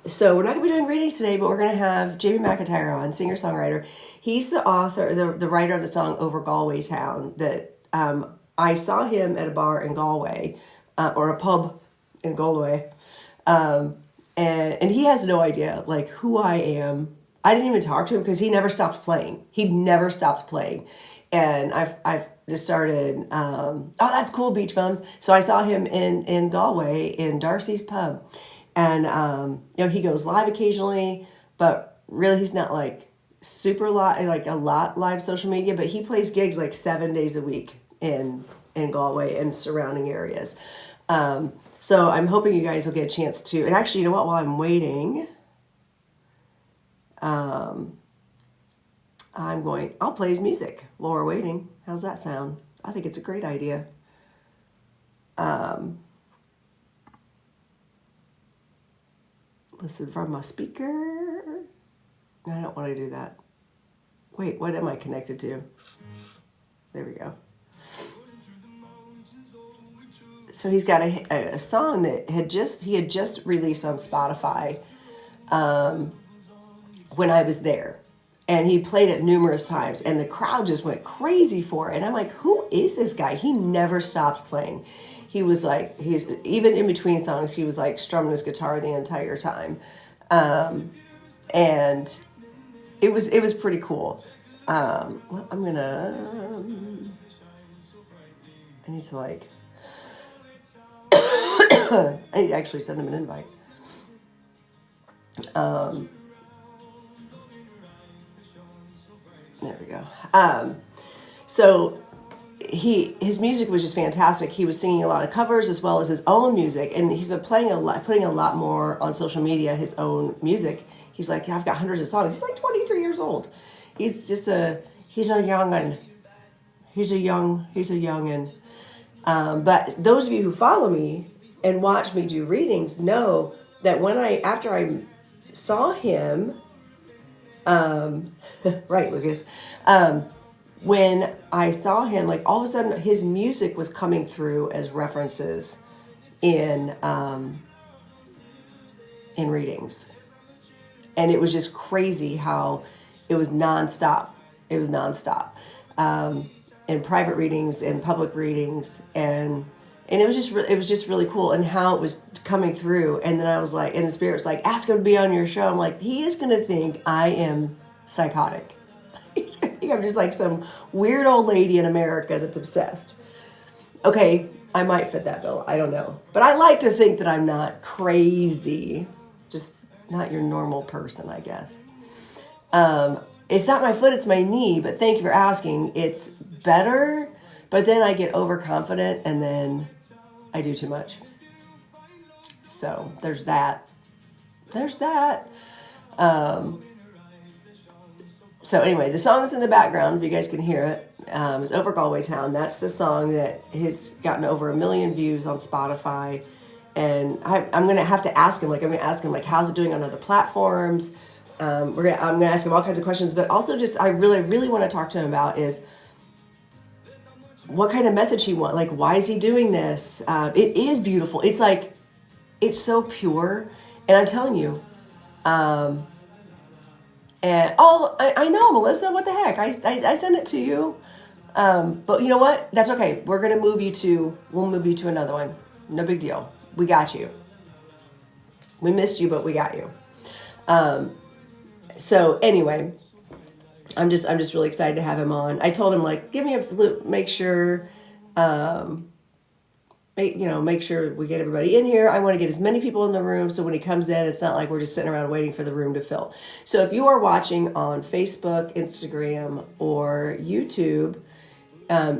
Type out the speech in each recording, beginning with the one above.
So we're not going to be doing readings today, but we're going to have Jamie McIntyre on, singer-songwriter. He's the author, the writer of the song Over Galway Town that I saw him at a bar in Galway, or a pub in Galway. And he has no idea like who I am. I didn't even talk to him because he never stopped playing. He never stopped playing. And I've just started, oh, that's cool, Beach Bums. So I saw him in Galway in Darcy's Pub. And, he goes live occasionally, but really he's not like super live, like a lot live social media, but he plays gigs like 7 days a week in Galway and surrounding areas. So I'm hoping you guys will get a chance to, and actually, you know what, while I'm waiting, I'll play his music while we're waiting. How's that sound? I think it's a great idea. Listen from my speaker. No, I don't want to do that. Wait, what am I connected to? There we go. So he's got a song that he had just released on Spotify when I was there. And he played it numerous times, and the crowd just went crazy for it. And I'm like, who is this guy? He never stopped playing. He was like, he's even in between songs, he was like strumming his guitar the entire time. And it was pretty cool. I need to like, I need to actually send him an invite. There we go. So his music was just fantastic. He was singing a lot of covers as well as his own music, and he's been putting a lot more on social media, his own music. He's like, yeah, I've got hundreds of songs. He's like 23 years old. He's just he's a youngin'. He's a youngin'. But those of you who follow me and watch me do readings know that after I saw him, right, Lucas, when I saw him, like all of a sudden his music was coming through as references in readings. And it was just crazy how it was nonstop. It was nonstop. In private readings, in public readings, and it was just really cool, and how it was coming through. And then I was like, and the spirit was like, ask him to be on your show. I'm like, he is gonna think I am psychotic. He's gonna think I'm just like some weird old lady in America that's obsessed. Okay, I might fit that bill. I don't know, but I like to think that I'm not crazy, just not your normal person, I guess. It's not my foot, it's my knee, but thank you for asking. It's better, but then I get overconfident and then I do too much. So there's that. So anyway, the song that's in the background, if you guys can hear it, is Over Galway Town. That's the song that has gotten over 1 million views on Spotify. And I'm going to have to ask him, how's it doing on other platforms? I'm going to ask him all kinds of questions, but also just, I really, really want to talk to him about is what kind of message he wants. Like, why is he doing this? It is beautiful. It's like, it's so pure. And I'm telling you, and I know, Melissa, what the heck? I sent it to you. But you know what? That's okay. We'll move you to another one. No big deal. We got you. We missed you, but we got you. So anyway, I'm just really excited to have him on. I told him, like, give me make sure, make sure we get everybody in here. I want to get as many people in the room, so when he comes in, it's not like we're just sitting around waiting for the room to fill. So if you are watching on Facebook, Instagram, or YouTube,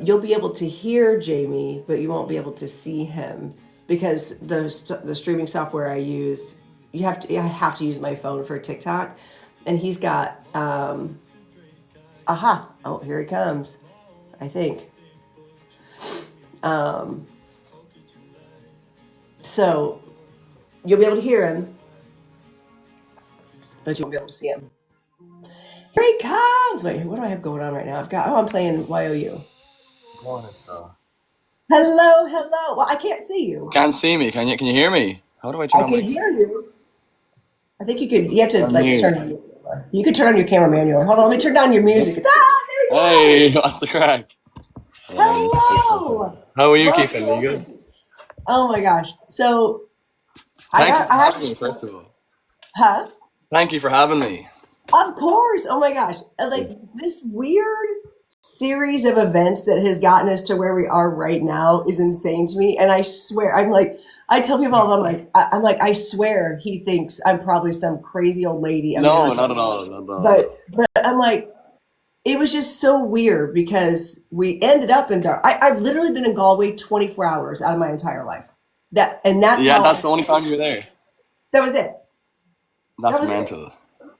you'll be able to hear Jamie, but you won't be able to see him because the streaming software I use, I have to use my phone for TikTok. And he's got, oh, here he comes, I think. So you'll be able to hear him, but you won't be able to see him. Here he comes. Wait, what do I have going on right now? I'm playing YOU. Morning, sir. Hello. Well, I can't see you. Can't see me. Can you hear me? How do I turn on my... I can hear you. I think you could. You have to I'm like here. turn on your camera. You could turn on your camera manually. Hold on, let me turn down your music. There we go. Hey, what's the crack? Hello. How are you Welcome, keeping? Are you good? welcome. Oh my gosh. So Thank you for I have having to me, start. first of all. Huh? Thank you for having me. Of course. Oh my gosh. Like this weird series of events that has gotten us to where we are right now is insane to me. And I swear, I'm like, I tell people, I'm like, I swear he thinks I'm probably some crazy old lady. I mean, No, not at all. Not at all. but I'm like, it was just so weird because we ended up in Dar. I've literally been in Galway 24 hours out of my entire life. That's Yeah, how that's the only time you were there. that was it. That That's was it. mental.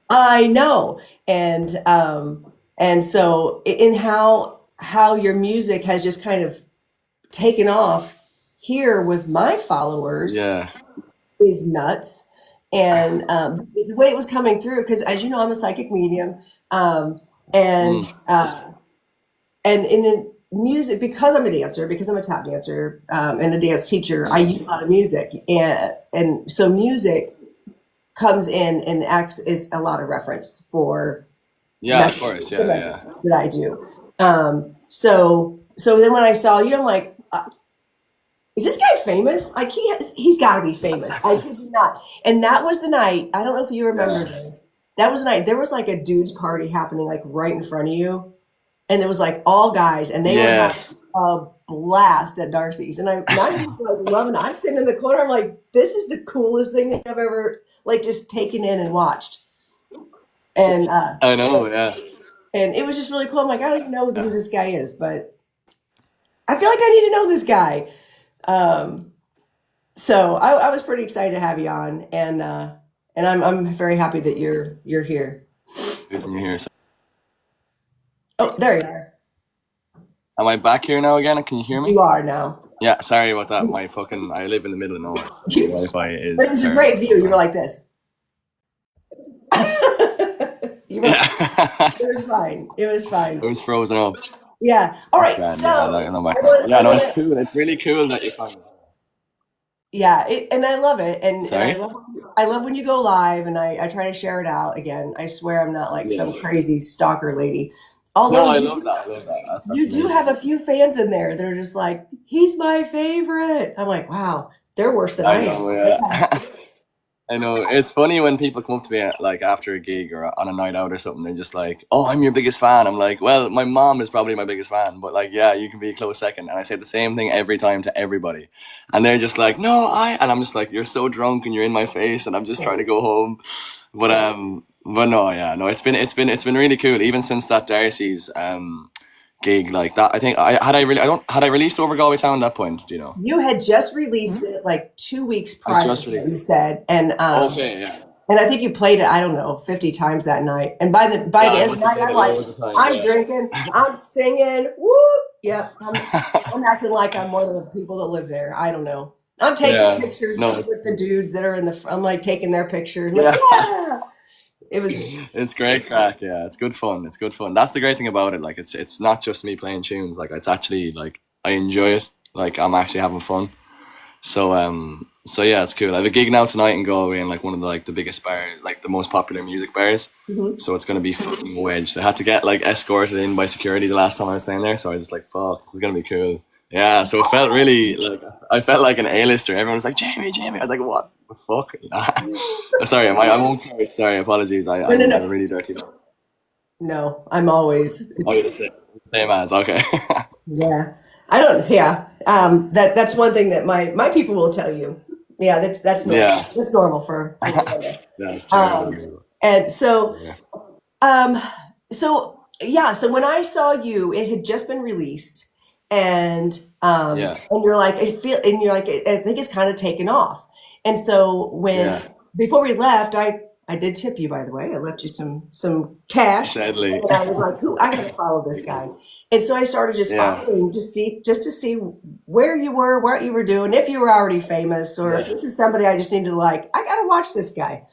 I know, and so in how your music has just kind of taken off here with my followers Yeah. is nuts, and the way it was coming through because as you know I'm a psychic medium, um, and Mm. in music because I'm a dancer because I'm a tap dancer and a dance teacher I use a lot of music and so music comes in and acts as a lot of reference for Yeah, of messages, course. the Yeah, yeah. messages that I do. So then when I saw you, I'm like, is this guy famous? Like he's got to be famous. I kid you not. And that was the night. I don't know if you remember Yeah. this. That was the night. There was like a dude's party happening like right in front of you, and it was like all guys, and they were having Yes. a blast at Darcy's. And I'm just like loving it. I'm sitting in the corner. I'm like, this is the coolest thing I've ever like just taken in and watched. And I know. Yeah. and it was just really cool. I'm like, I don't even know who Yeah. this guy is, but I feel like I need to know this guy. Um, so I was pretty excited to have you on, and I'm very happy that you're here. Losing you here. So, Oh, there you are. am I back here now again? Can you hear me? You are now. Yeah. Sorry about that. My fucking. I live in the middle of nowhere, so the You, Wi-Fi but it is was a great terrible view. You were sometimes. like this. You were. Yeah. It was fine. It was It fine. was frozen up. Yeah. All That's right. grand. Yeah. So I'm back I now. want. Yeah. I No, want it's to. cool. It's really cool that you found. Yeah, and I love it, and Sorry. I love when you go live, and I try to share it out. Again, I swear I'm not like some Yeah. crazy stalker lady. No, Although I love that. I love that. That's you do have amazing. a few fans in there that are just like, he's my favorite. I'm like, wow, they're worse than I I am. know. Okay. Yeah. I know. It's funny when people come up to me like after a gig or on a night out or something. They're just like, "Oh, I'm your biggest fan." I'm like, "Well, my mom is probably my biggest fan, but like, yeah, you can be a close second." And I say the same thing every time to everybody, and they're just like, "No, I," and I'm just like, "You're so drunk and you're in my face," and I'm just trying to go home. But no, yeah, no, it's been really cool. Even since that Darcy's gig like that, I think I don't had I released Over Galway Town at that point. Do you know? You had just released it like 2 weeks I prior just to what released you it. said, Okay, yeah, and I think you played it, I don't know, 50 times that night. And by yeah, the I end of must the have night, played I'm it like, loads of times. I'm drinking, I'm singing, whoop, yep, I'm acting like I'm one of the people that live there. I don't know. I'm taking Yeah, pictures no, with the dudes that are in the. I'm like taking their pictures. I'm like, yeah. yeah, it was. It's great crack, yeah. It's good fun. It's good fun. That's the great thing about it. Like it's not just me playing tunes. Like it's actually like I enjoy it. Like I'm actually having fun. So yeah, it's cool. I have a gig now tonight in Galway in like one of the like the biggest bars, like the most popular music bars. Mhm. So it's gonna be fucking wedged. I had to get like escorted in by security the last time I was staying there, so I was just like, fuck, this is gonna be cool. Yeah, so it felt really like I felt like an A-lister. Everyone was like, Jamie, Jamie. I was like, what the fuck? Sorry, I won't curse. Sorry, apologies. No, no, I'm a no, really dirty man. no. I'm always. Oh, you're the same as okay. Yeah, I don't. Yeah, that's one thing that my people will tell you. Yeah, that's normal. Yeah, That's normal for Florida. that's Um, terrible. and so Yeah, Um, so yeah, so when I saw you, it had just been released, yeah, and you're like, and you're like, I think it's kind of taken off. And so yeah. before we left, I did tip you, by the way. I left you some cash, Deadly. and I was like, who I gotta follow this guy. And so I started just Yeah, following, just to see where you were, what you were doing, if you were already famous, or if yeah, this is somebody I just need to like, I gotta watch this guy.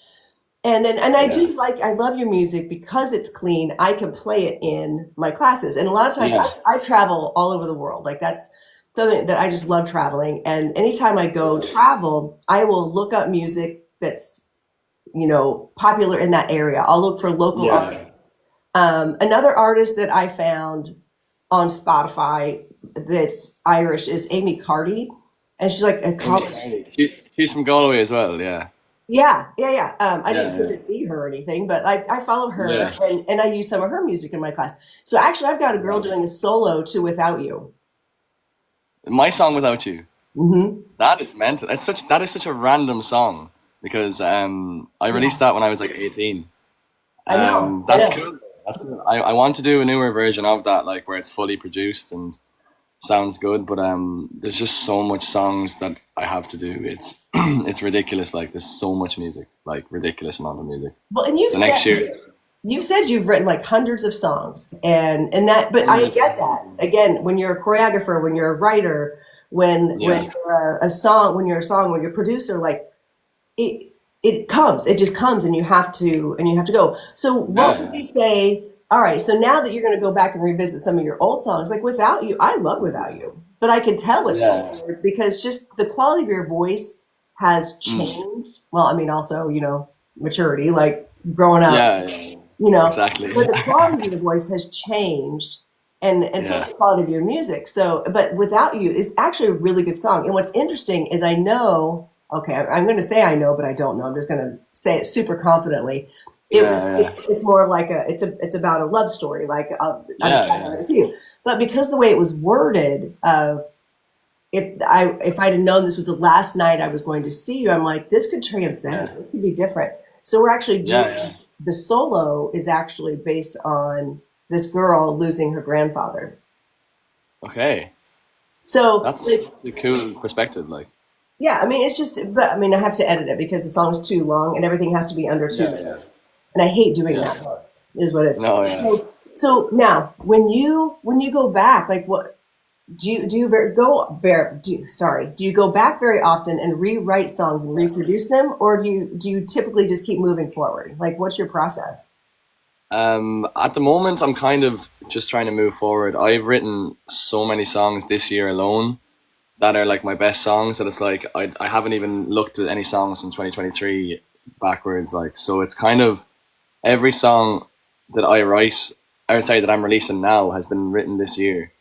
And I yeah, do like I love your music because it's clean. I can play it in my classes, and a lot of times yeah, I travel all over the world. Like that's something that I just love traveling. And anytime I go travel, I will look up music that's popular in that area. I'll look for local Yeah. artists. Another artist that I found on Spotify that's Irish is Amy Carty, and she's like a Amy college. Carney. She's from Galway as well. Yeah. Yeah, yeah, yeah. I Yeah. didn't get Yeah. to see her or anything, but I follow her Yeah. and I use some of her music in my class. So actually, I've got a girl doing a solo to Without You. My song Without You. Hmm. That is mental. That is such a random song because I Yeah, released that when I was like 18. I know, I That's know. cool. That's cool. I want to do a newer version of that, like where it's fully produced and sounds good. But there's just so much songs that I have to do. It's it's ridiculous. Like there's so much music, like ridiculous amount of music. Well, and you've So next said year, you've said you've written like hundreds of songs, and that, but I hundreds. get that. Again, when you're a choreographer, when you're a writer, when Yeah, you're a song, when you're a producer, like it it comes, it just comes, and you have to go. So what would yeah, you say? All right, so now that you're going to go back and revisit some of your old songs, like Without You, I love Without You, but I can tell it's yeah, weird because just the quality of your voice has mm, changed. Well, I mean, also, maturity, like growing up, yeah, yeah, you know, exactly. but the quality of your voice has changed, and so has Yeah, the quality of your music. So, but Without You is actually a really good song. And what's interesting is I know, okay, I'm going to say I know, but I don't know. I'm just going to say it super confidently. yeah, It's more of like it's about a love story. Like I'm yeah, sad yeah, that it's you, but because the way it was worded of if I'd have known this was the last night I was going to see you, I'm like, this could transcend. yeah, This could be different. So we're actually yeah, doing yeah. the solo is actually based on this girl losing her grandfather. Okay, So like, that's a cool perspective. Like, yeah, I mean it's just, but I mean I have to edit it because the song's too long and everything has to be under two yeah, yeah, minutes, and I hate doing yeah. that part. Is what it is. No, yeah. So now when you go back, like what do you go back very often and rewrite songs and reproduce them, or do you typically just keep moving forward? Like, what's your process? At the moment, I'm kind of just trying to move forward. I've written so many songs this year alone that are like my best songs that it's like I haven't even looked at any songs from 2023 backwards. Like, so it's kind of every song that I write, I would say that I'm releasing now has been written this year.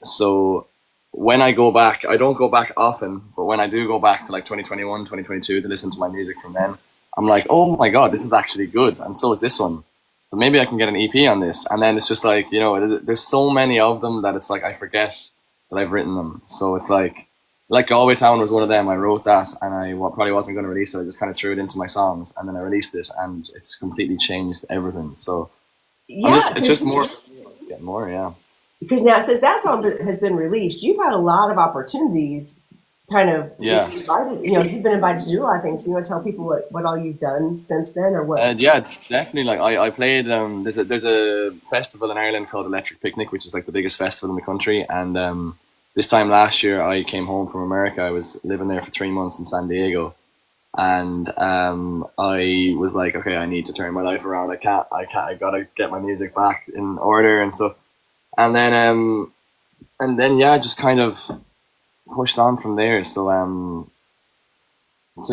So when I go back, I don't go back often, but when I do go back to like 2021, 2022 to listen to my music from then, I'm like, oh my God, this is actually good. And so is this one. So maybe I can get an EP on this. And then it's just like, there's so many of them that it's like I forget that I've written them. So it's like Galway Town was one of them. I wrote that and probably wasn't going to release it. I just kind of threw it into my songs and then I released it and it's completely changed everything. So Yeah, it's just more, getting more, yeah. because now since that song has been released, you've had a lot of opportunities. Kind of Yeah. invited, you've been invited to do a lot of things. So you want to tell people what all you've done since then, or what? Yeah, definitely. Like I played. There's a festival in Ireland called Electric Picnic, which is like the biggest festival in the country. And this time last year, I came home from America. I was living there for 3 months in San Diego, and I was like, okay, I need to turn my life around. I gotta get my music back in order and stuff. And then yeah, just kind of pushed on from there. So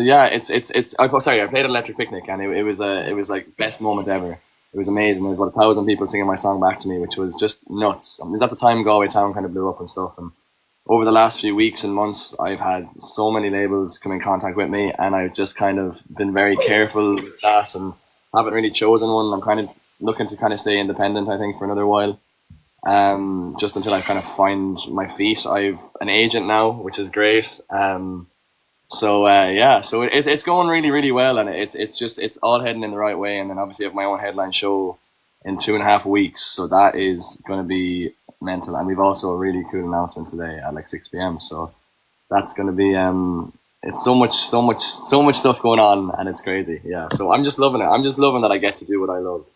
yeah, sorry. I played at Electric Picnic, and it was like best moment ever. It was amazing. There was about 1,000 people singing my song back to me, which was just nuts. It was at the time Galway Town kind of blew up and stuff. And over the last few weeks and months, I've had so many labels come in contact with me, and I've just kind of been very careful with that, and haven't really chosen one. I'm kind of looking to kind of stay independent, I think, for another while. Just until I kind of find my feet. I've an agent now, which is great. Yeah, so it's going really, really well, and it's all heading in the right way. And then obviously I have my own headline show in 2.5 weeks, so that is going to be mental. And we've also a really cool announcement today at like 6 p.m. So that's going to be it's so much stuff going on, and it's crazy. Yeah, so I'm just loving it. I'm just loving that I get to do what I love.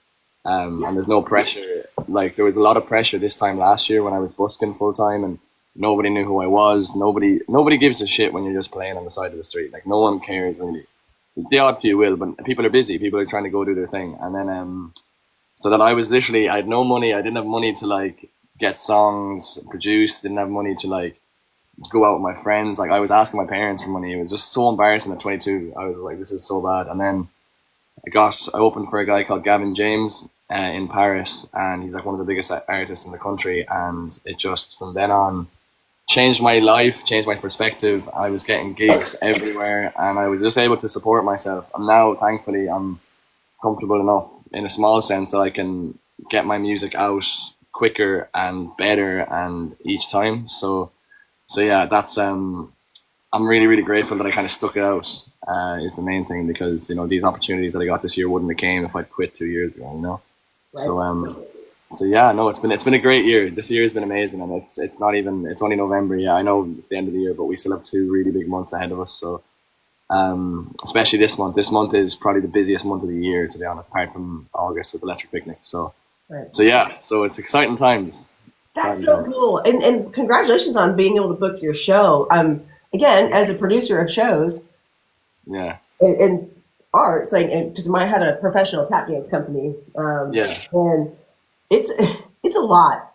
And there's no pressure. Like there was a lot of pressure this time last year when I was busking full time and nobody knew who I was. Nobody gives a shit when you're just playing on the side of the street. Like no one cares really. The odd few will, but people are busy. People are trying to go do their thing. And then so that I was literally, I had no money. I didn't have money to like get songs produced. Didn't have money to like go out with my friends. Like I was asking my parents for money. It was just so embarrassing at 22. I was like, this is so bad. And then I opened for a guy called Gavin James in Paris, and he's like one of the biggest artists in the country. And it just from then on changed my life, changed my perspective. I was getting gigs everywhere, and I was just able to support myself. And now, thankfully, I'm comfortable enough in a small sense that I can get my music out quicker and better and each time. So yeah, that's I'm really really grateful that I kind of stuck it out. Is the main thing, because you know these opportunities that I got this year wouldn't have came if I'd quit 2 years ago. You know, Right. so yeah, no, it's been a great year. This year has been amazing, and it's only November. Yeah, I know it's the end of the year, but we still have 2 really big months ahead of us. So especially this month. This month is probably the busiest month of the year, to be honest, apart from August with Electric Picnic. Right. So yeah, so it's exciting times. That's Exciting so times. cool. And congratulations on being able to book your show. Again, as a producer of shows Yeah, and arts, like, because I had a professional tap dance company, yeah, and it's it's a lot.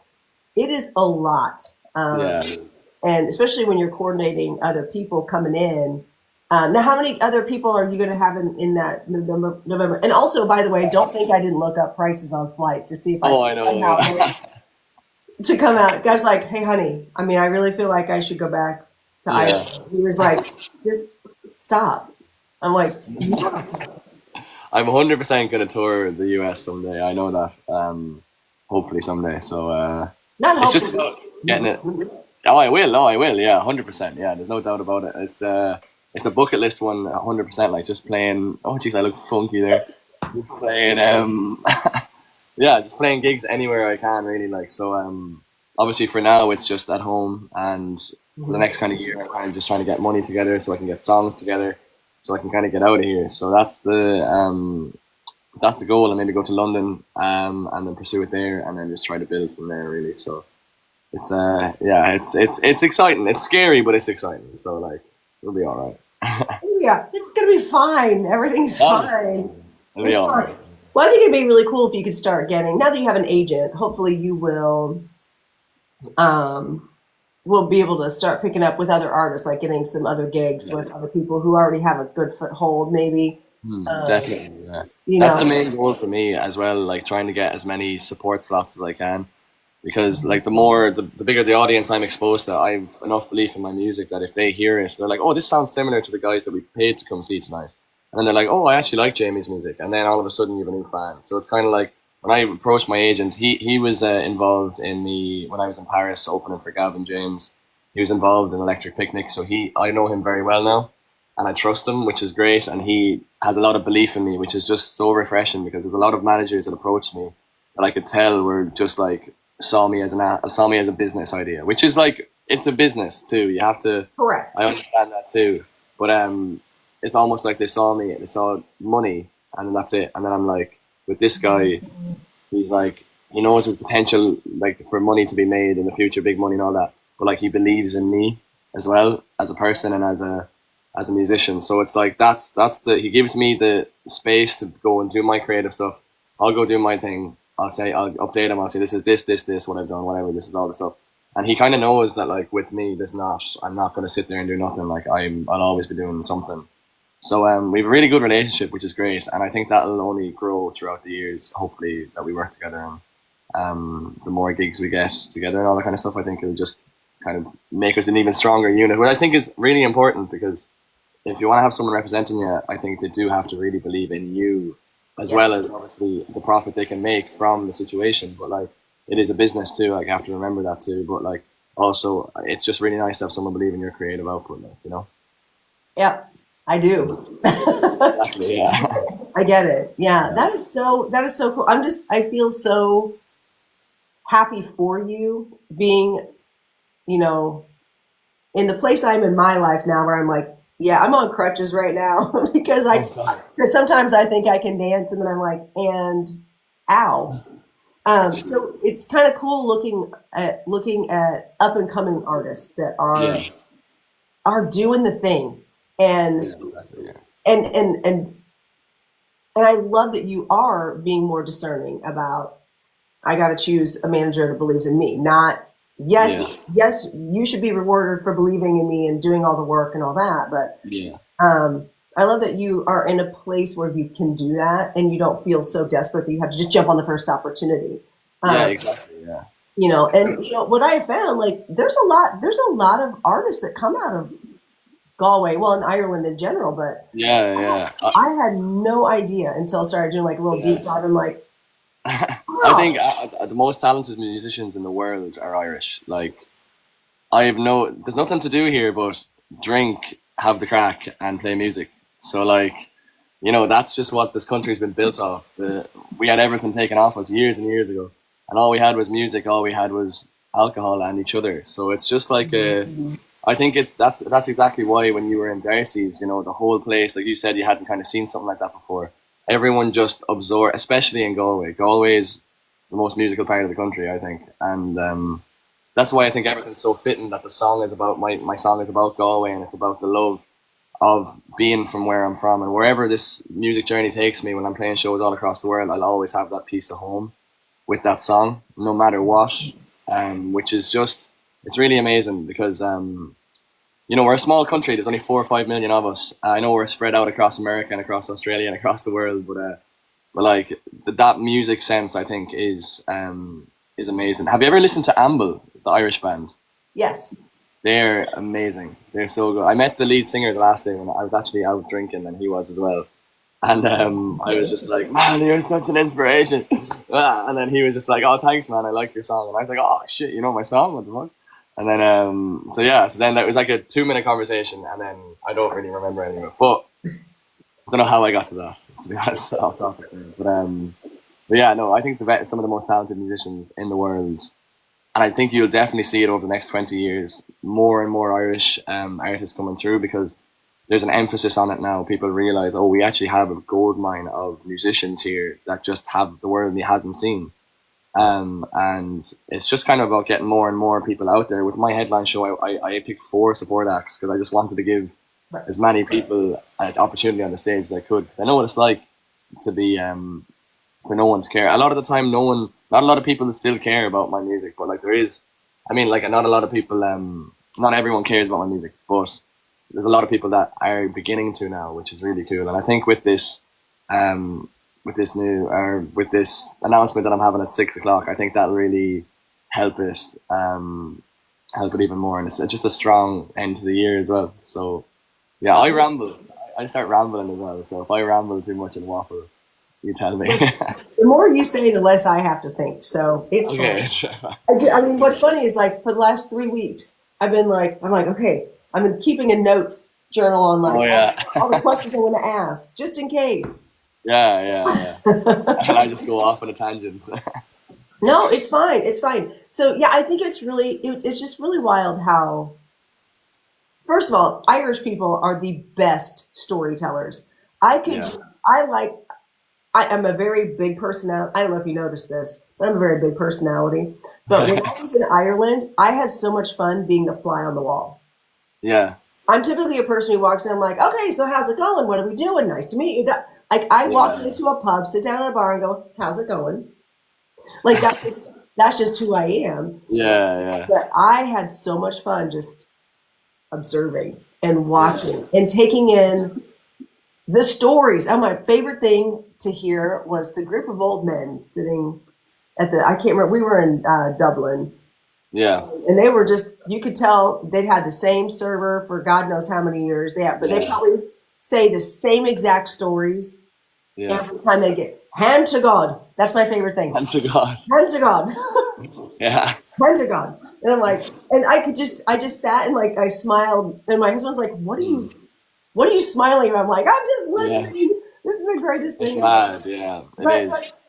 It is a lot. yeah. And especially when you're coordinating other people coming in. Now, how many other people are you going to have in that November? And also, by the way, don't think I didn't look up prices on flights to see if I Oh, I know. somehow Yeah. to come out. Guy's like, hey, honey, I mean, I really feel like I should go back to Yeah. Ireland. He was like, just stop. I'm like, yeah. I'm 100% gonna tour the US someday. I know that. Hopefully someday. So Not it's just hopefully. about getting it. Oh, I will. Oh, I will. Yeah, 100%. Yeah, there's no doubt about it. It's a bucket list one, 100%. Like just playing. Oh, jeez, I look funky there. Just playing. Yeah, just playing gigs anywhere I can. Really, like so. Obviously for now it's just at home, and for the Mhm. next kind of year I'm kind of just trying to get money together so I can get songs together, so I can kind of get out of here. So that's the goal, and maybe go to London, and then pursue it there, and then just try to build from there. Really, so it's yeah, it's exciting. It's scary, but it's exciting. So like, it'll be all right. Yeah, it's gonna be fine. Everything's Oh, fine. it'll be It's all fine. right. Well, I think it'd be really cool if you could start getting. Now that you have an agent, hopefully you um, will be able to start picking up with other artists, like getting some other gigs Yeah. with other people who already have a good foothold, maybe. Um, Definitely, yeah. you That's the know, main goal for me as well. Like trying to get as many support slots as I can, because like the bigger the audience I'm exposed to, I've enough belief in my music that if they hear it, they're like, oh, this sounds similar to the guys that we paid to come see tonight, and then they're like, oh, I actually like Jamie's music, and then all of a sudden you have a new fan. So it's kind of like when I approached my agent, he was involved in me when I was in Paris opening for Gavin James. He was involved in Electric Picnic, so I know him very well now, and I trust him, which is great. And he has a lot of belief in me, which is just so refreshing, because there's a lot of managers that approached me that I could tell were just like saw me as a business idea, which is like it's a business too. You have to. correct. I understand that too, but it's almost like they saw money, and then that's it. And then I'm like, with this guy, he's like he knows his potential, like for money to be made in the future, big money and all that. But like he believes in me as well as a person and as a musician. So it's like that's the he gives me the space to go and do my creative stuff. I'll go do my thing. I'll update him. I'll say this is this what I've done, whatever. This is all the stuff, and he kind of knows that like with me, I'm not going to sit there and do nothing. Like I'll always be doing something. So we have a really good relationship, which is great, and I think that'll only grow throughout the years. Hopefully that we work together, and the more gigs we get together and all that kind of stuff, I think it'll just kind of make us an even stronger unit, which I think is really important, because if you want to have someone representing you, I think they do have to really believe in you, as Yes. well as obviously the profit they can make from the situation. But like, it is a business too. Like, you have to remember that too. But like, also, it's just really nice to have someone believe in your creative output. Like, you know. Yep, I do. Exactly. Yeah. I get it. Yeah, Yeah. that is so cool. I feel so happy for you being, you know, in the place I'm in my life now where I'm like, yeah, I'm on crutches right now because sometimes I think I can dance and then I'm like, and ow. So it's kind of cool looking at up and coming artists that Yeah. are doing the thing, and Yeah. Exactly. Yeah. and and and and I love that you are being more discerning about. I got to choose a manager that believes in me, not yes, Yeah, yes, you should be rewarded for believing in me and doing all the work and all that. But yeah, I love that you are in a place where you can do that and you don't feel so desperate that you have to just jump on the first opportunity. yeah, Um, exactly. Yeah, and what I found, like, there's a lot of artists that come out of Galway, well, in Ireland in general, but yeah, yeah. I had no idea until I started doing like a little Yeah. deep dive. I'm like, I think wow, the most talented musicians in the world are Irish. Like, there's nothing to do here but drink, have the crack, and play music. So, like, that's just what this country's been built off. We had everything taken off us years and years ago, and all we had was music. All we had was alcohol and each other. So it's just like I think that's exactly why when you were in Darcy's, the whole place, like you said, you hadn't kind of seen something like that before. Everyone just absorbed, especially in Galway. Galway is the most musical part of the country, I think, and that's why I think everything's so fitting that the song is about my song is about Galway, and it's about the love of being from where I'm from, and wherever this music journey takes me when I'm playing shows all across the world, I'll always have that piece of home with that song, no matter what. Which is just it's really amazing because we're a small country. There's only 4 or 5 million of us. I know we're spread out across America and across Australia and across the world, but like that music sense, I think is amazing. Have you ever listened to Amble, the Irish band? yes. They're amazing. They're so good. I met the lead singer the last day when I was actually out drinking, and he was as well. And I was just like, man, you're such an inspiration. And then he was just like, oh, thanks, man. I like your song. And I was like, oh, shit, you know my song? What the fuck? And then, so then that was like a 2 minute conversation. And then I don't really remember any of it. But I don't know how I got to that, to be honest, off topic. But yeah, no, I think some of the most talented musicians in the world. And I think you'll definitely see it over the next 20 years. More and more Irish artists coming through because there's an emphasis on it now. People realize, oh, we actually have a gold mine of musicians here that just have the world he hasn't seen. And it's just kind of about getting more and more people out there. With my headline show, I picked 4 support acts because I just wanted to give as many people an opportunity on the stage as I could. I know what it's like to be for no one to care. A lot of the time, not a lot of people still care about my music, but like there is, I mean, like not a lot of people, not everyone cares about my music, but there's a lot of people that are beginning to now, which is really cool. And I think with this with this announcement that I'm having at 6 o'clock, I think that'll really help it even more. And it's just a strong end to the year as well. So yeah, I ramble. I start rambling as well. So if I ramble too much and waffle, you tell me. The more you say, the less I have to think. So it's Okay. fine. I mean, what's funny is like for the last 3 weeks, I'm like, okay, I'm keeping a notes journal on like Oh yeah. all the questions I'm going to ask, just in case. Yeah. And I just go off on a tangent. No, it's fine. It's fine. So yeah, I think it's just really wild how, first of all, Irish people are the best storytellers. I could, Yeah. just, I like, I am a very big personality. I don't know if you noticed this, but I'm a very big personality. But when I was in Ireland, I had so much fun being the fly on the wall. Yeah. I'm typically a person who walks in, I'm like, okay, so how's it going? What are we doing? Nice to meet you. Like I walk Yeah. into a pub, sit down at a bar and go, how's it going? Like that's just who I am. Yeah. But I had so much fun just observing and watching and taking in the stories. And my favorite thing to hear was the group of old men sitting I can't remember, we were in Dublin, Yeah. and they were just, you could tell they'd had the same server for God knows how many years. But they Yeah. probably say the same exact stories Yeah. every time they get, hand to God. That's my favorite thing. And to God. Hand to God. Yeah. Hand to God. And I'm like, and I just sat and like, I smiled, and my husband's like, what are you smiling about? I'm like, I'm just Yeah. listening. This is the greatest It's thing. mad. Yeah. It But, is.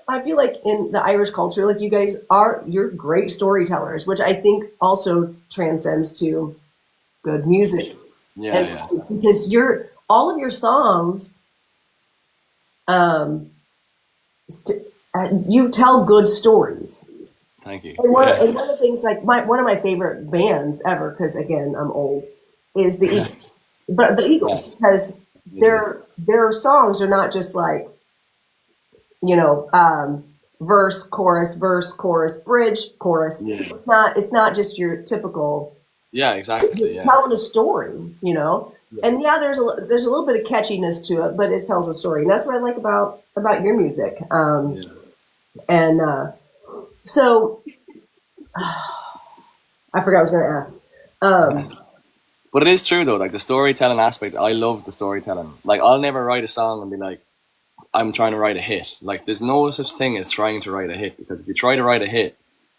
I feel like in the Irish culture, like you're great storytellers, which I think also transcends to good music. Yeah. Because all of your songs, um, you tell good stories. Thank you. And Yeah. one of the things, like one of my favorite bands ever, because again I'm old, is the Eagles. But the Eagles, because their songs are not just like, you know, verse, chorus, bridge, chorus. Yeah. It's not just your typical Yeah, exactly. you're Yeah. telling a story, you know. Yeah. And yeah, there's a little bit of catchiness to it, but it tells a story, and that's what I like about your music. Yeah. And so I forgot what I was going to ask. But it is true though, like the storytelling aspect. I love the storytelling. Like I'll never write a song and be like, I'm trying to write a hit. Like there's no such thing as trying to write a hit, because if you try to write a hit,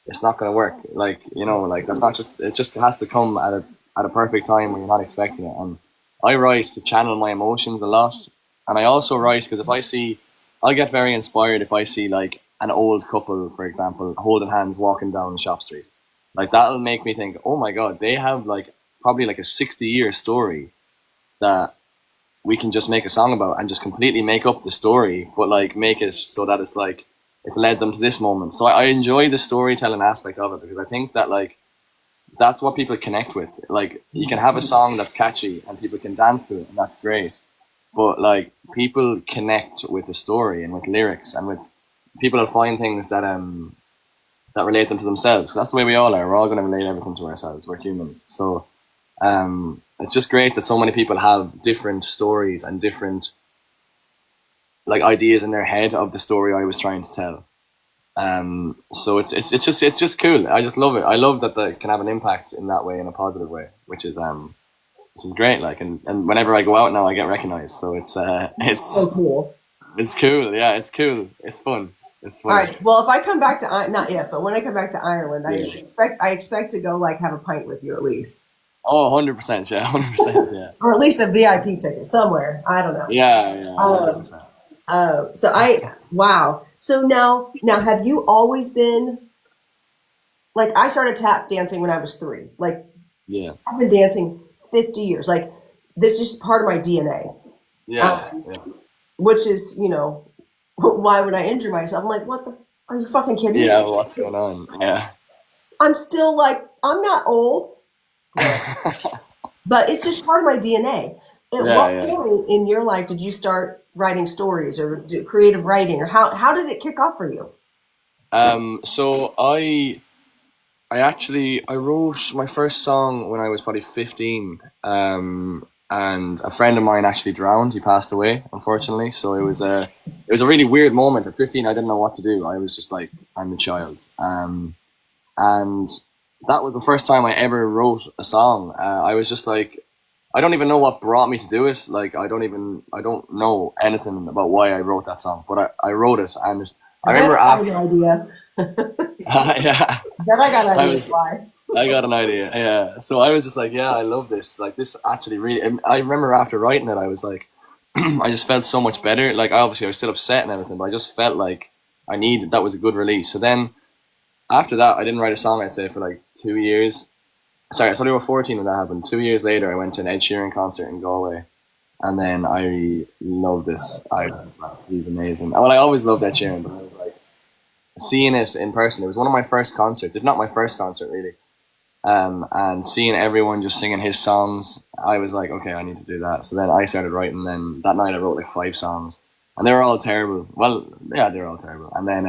it's not going to work. Like, you know, like that's not just, it just has to come at a perfect time when you're not expecting it. And I write to channel my emotions a lot. And I also write because I get very inspired if I see like an old couple, for example, holding hands walking down Shop Street. Like that'll make me think, oh my God, they have like probably like a 60-year story that we can just make a song about and just completely make up the story, but like make it so that it's like, it's led them to this moment. So I enjoy the storytelling aspect of it, because I think that like, that's what people connect with. Like you can have a song that's catchy and people can dance to it, and that's great. But like people connect with the story and with lyrics and with people that find things that relate them to themselves. That's the way we all are. We're all going to relate everything to ourselves. We're humans. So it's just great that so many people have different stories and different like ideas in their head of the story I was trying to tell. So it's just cool. I just love it. I love that they can have an impact in that way, in a positive way, which is great. Like, and whenever I go out now, I get recognized. So it's So cool. it's cool. Yeah, it's cool. It's fun. It's fun. All right. Well, if I come back to not yet, but when I come back to Ireland, I expect to go like have a pint with you at least. Oh, 100%. Yeah, 100%. Yeah. Or at least a VIP ticket somewhere. I don't know. Yeah. 100%. Wow. So now have you always been like, I started tap dancing when I was 3. Like Yeah. I've been dancing 50 years. Like this is part of my DNA. Yeah. Which is, you know, why would I injure myself? I'm like, are you fucking kidding me? Yeah. What's going on? Yeah. I'm still like, I'm not old, but it's just part of my DNA. At what point in your life did you start writing stories or do creative writing, or how did it kick off for you? So I wrote my first song when I was probably 15. And a friend of mine actually drowned. He passed away, unfortunately. So it was a really weird moment. At 15, I didn't know what to do. I was just like, I'm a child. And that was the first time I ever wrote a song. I was just like, I don't even know what brought me to do it. Like, I don't know anything about why I wrote that song, but I wrote it. And I remember after. An idea. Yeah. Then I got an idea why. I got an idea. Yeah. So I was just like, yeah, I love this. Like this actually really, and I remember after writing it, I was like, I just felt so much better. Like obviously I was still upset and everything, but I just felt like that was a good release. So then after that, I didn't write a song, I'd say, for like 2 years. Sorry, I was only about 14 when that happened. 2 years later, I went to an Ed Sheeran concert in Galway. And then I loved this. He's amazing. Well, I always loved Ed Sheeran, but I was like, seeing it in person, it was one of my first concerts, if not my first concert, really. And seeing everyone just singing his songs, I was like, okay, I need to do that. So then I started writing. Then that night I wrote like 5 songs, and they were all terrible. Well, yeah, they were all terrible. And then,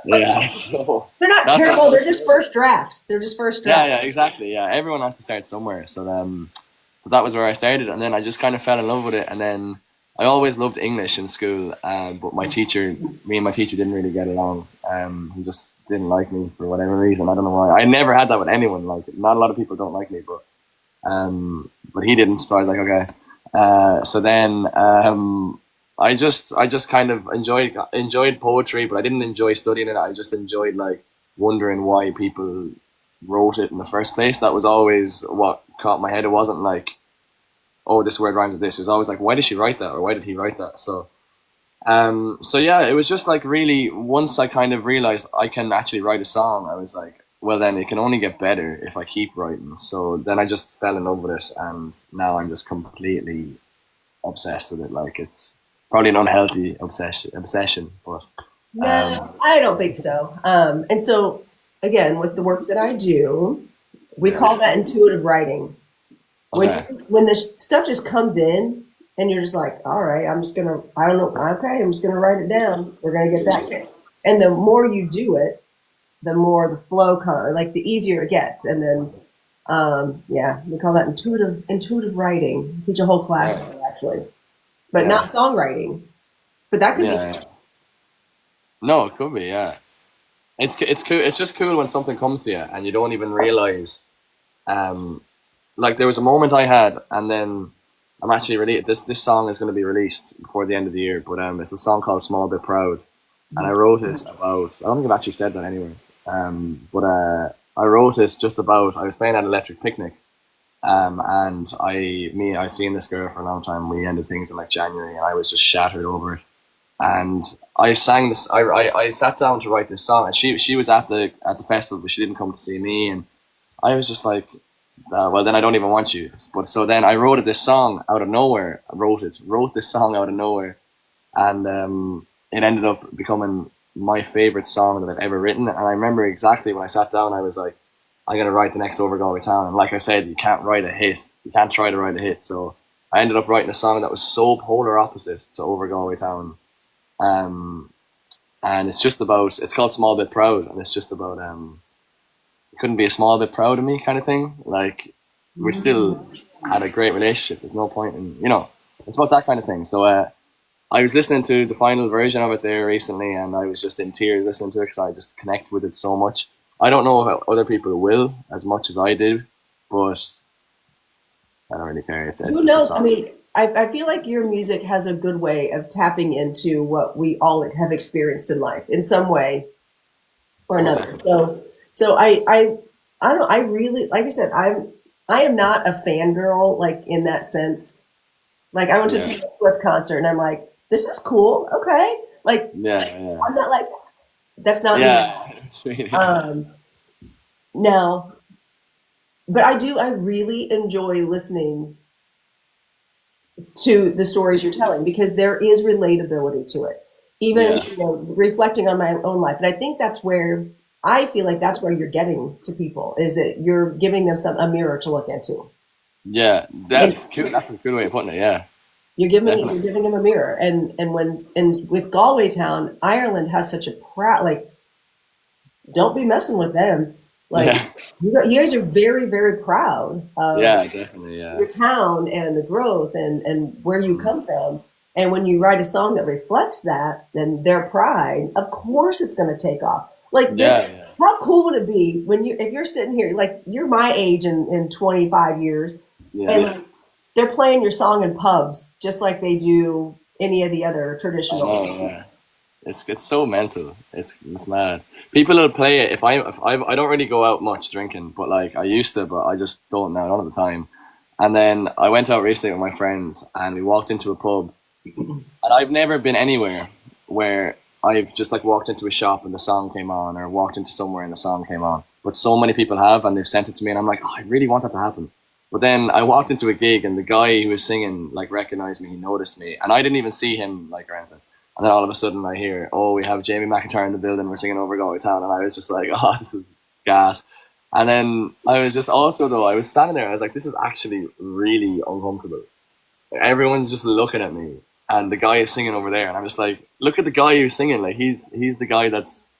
yeah, so they're not terrible. They're just first drafts. Yeah, exactly. Yeah, everyone has to start somewhere. So so that was where I started, and then I just kind of fell in love with it. And then I always loved English in school, but me and my teacher didn't really get along. He just didn't like me for whatever reason. I don't know why. I never had that with anyone. Like, not a lot of people don't like me, but he didn't. So I was like, okay. So then I just kind of enjoyed poetry, but I didn't enjoy studying it. I just enjoyed like wondering why people wrote it in the first place. That was always what caught my head. It wasn't like, oh, this word rhymes with this. It was always like, why did she write that, or why did he write that? So yeah, it was just like really, once I kind of realized I can actually write a song, I was like, well, then it can only get better if I keep writing. So then I just fell in love with it, and now I'm just completely obsessed with it. Like, it's probably an unhealthy obsession, but no, I don't think so. And so again, with the work that I do, we call that intuitive writing. When the stuff just comes in and you're just like, all right, I'm just gonna, I don't know, okay, I'm just gonna write it down. We're gonna get that And the more you do it, the more the flow like the easier it gets. And then yeah, we call that intuitive writing. I teach a whole class Yeah, on it actually, but not yeah, songwriting. But that could be yeah, yeah. No, it could be. Yeah, it's cool. It's just cool when something comes to you and you don't even realize. Um, like there was a moment I had, and then I'm actually really this song is going to be released before the end of the year. But it's a song called "Small Bit Proud," and I wrote it about. I don't think I've actually said that anyways. But I wrote it just about. I was playing at Electric Picnic. And I seen this girl for a long time. We ended things in like January, and I was just shattered over it. And I sang this. I sat down to write this song, and she was at the festival, but she didn't come to see me. And I was just like, well, then I don't even want you. But so then I wrote this song out of nowhere. Wrote this song out of nowhere, and it ended up becoming my favorite song that I've ever written. And I remember exactly when I sat down, I was like, I'm gonna write the next Over Galway Town. And like I said, you can't write a hit. You can't try to write a hit. So I ended up writing a song that was so polar opposite to Over Galway Town. Um, and it's called Small Bit Proud, and it's just about you couldn't be a small bit proud of me kind of thing. Like we still had a great relationship. There's no point in it's about that kind of thing. So I was listening to the final version of it there recently, and I was just in tears listening to it because I just connect with it so much. I don't know if other people will as much as I do, but I don't really care. It's who it's a knows? I song. mean, I feel like your music has a good way of tapping into what we all have experienced in life in some way or Oh, another. definitely. So I don't I really like I said I am not a fangirl like in that sense. Like I went to Yeah, Taylor Swift concert and I'm like, this is cool. Okay. Like yeah, yeah, I'm not like that's not me. yeah. Yeah. Um now, but I really enjoy listening to the stories you're telling because there is relatability to it. Even, Yeah, reflecting on my own life. And I think that's where I feel like that's where you're getting to people is that you're giving them a mirror to look into. yeah. And That's cool. That's a good way of putting it. Yeah, you're definitely. giving them a mirror. And with Galway Town, Ireland has such a proud like don't be messing with them. Like Yeah, you guys are very, very proud of yeah, definitely. Yeah. your town and the growth and where you Mm. come from. And when you write a song that reflects that and their pride, of course it's going to take off. Like, Yeah, yeah, how cool would it be when if you're sitting here, like you're my age in 25 years, and yeah. like, they're playing your song in pubs just like they do any of the other I know. traditional. Yeah. It's so mental. It's mad. People will play it if I don't really go out much drinking, but like I used to, but I just don't now. I don't have the time. And then I went out recently with my friends, and we walked into a pub, and I've never been anywhere where I've just like walked into a shop and the song came on, or walked into somewhere and the song came on. But so many people have, and they've sent it to me, and I'm like, oh, I really want that to happen. But then I walked into a gig, and the guy who was singing like recognized me, he noticed me, and I didn't even see him like or anything. And then all of a sudden, I hear, oh, we have Jamie McIntyre in the building. We're singing Over Galway Town, and I was just like, oh, this is gas. And then I was just also though I was standing there. I was like, this is actually really uncomfortable. Everyone's just looking at me, and the guy is singing over there, and I'm just like, look at the guy who's singing. Like he's the guy that's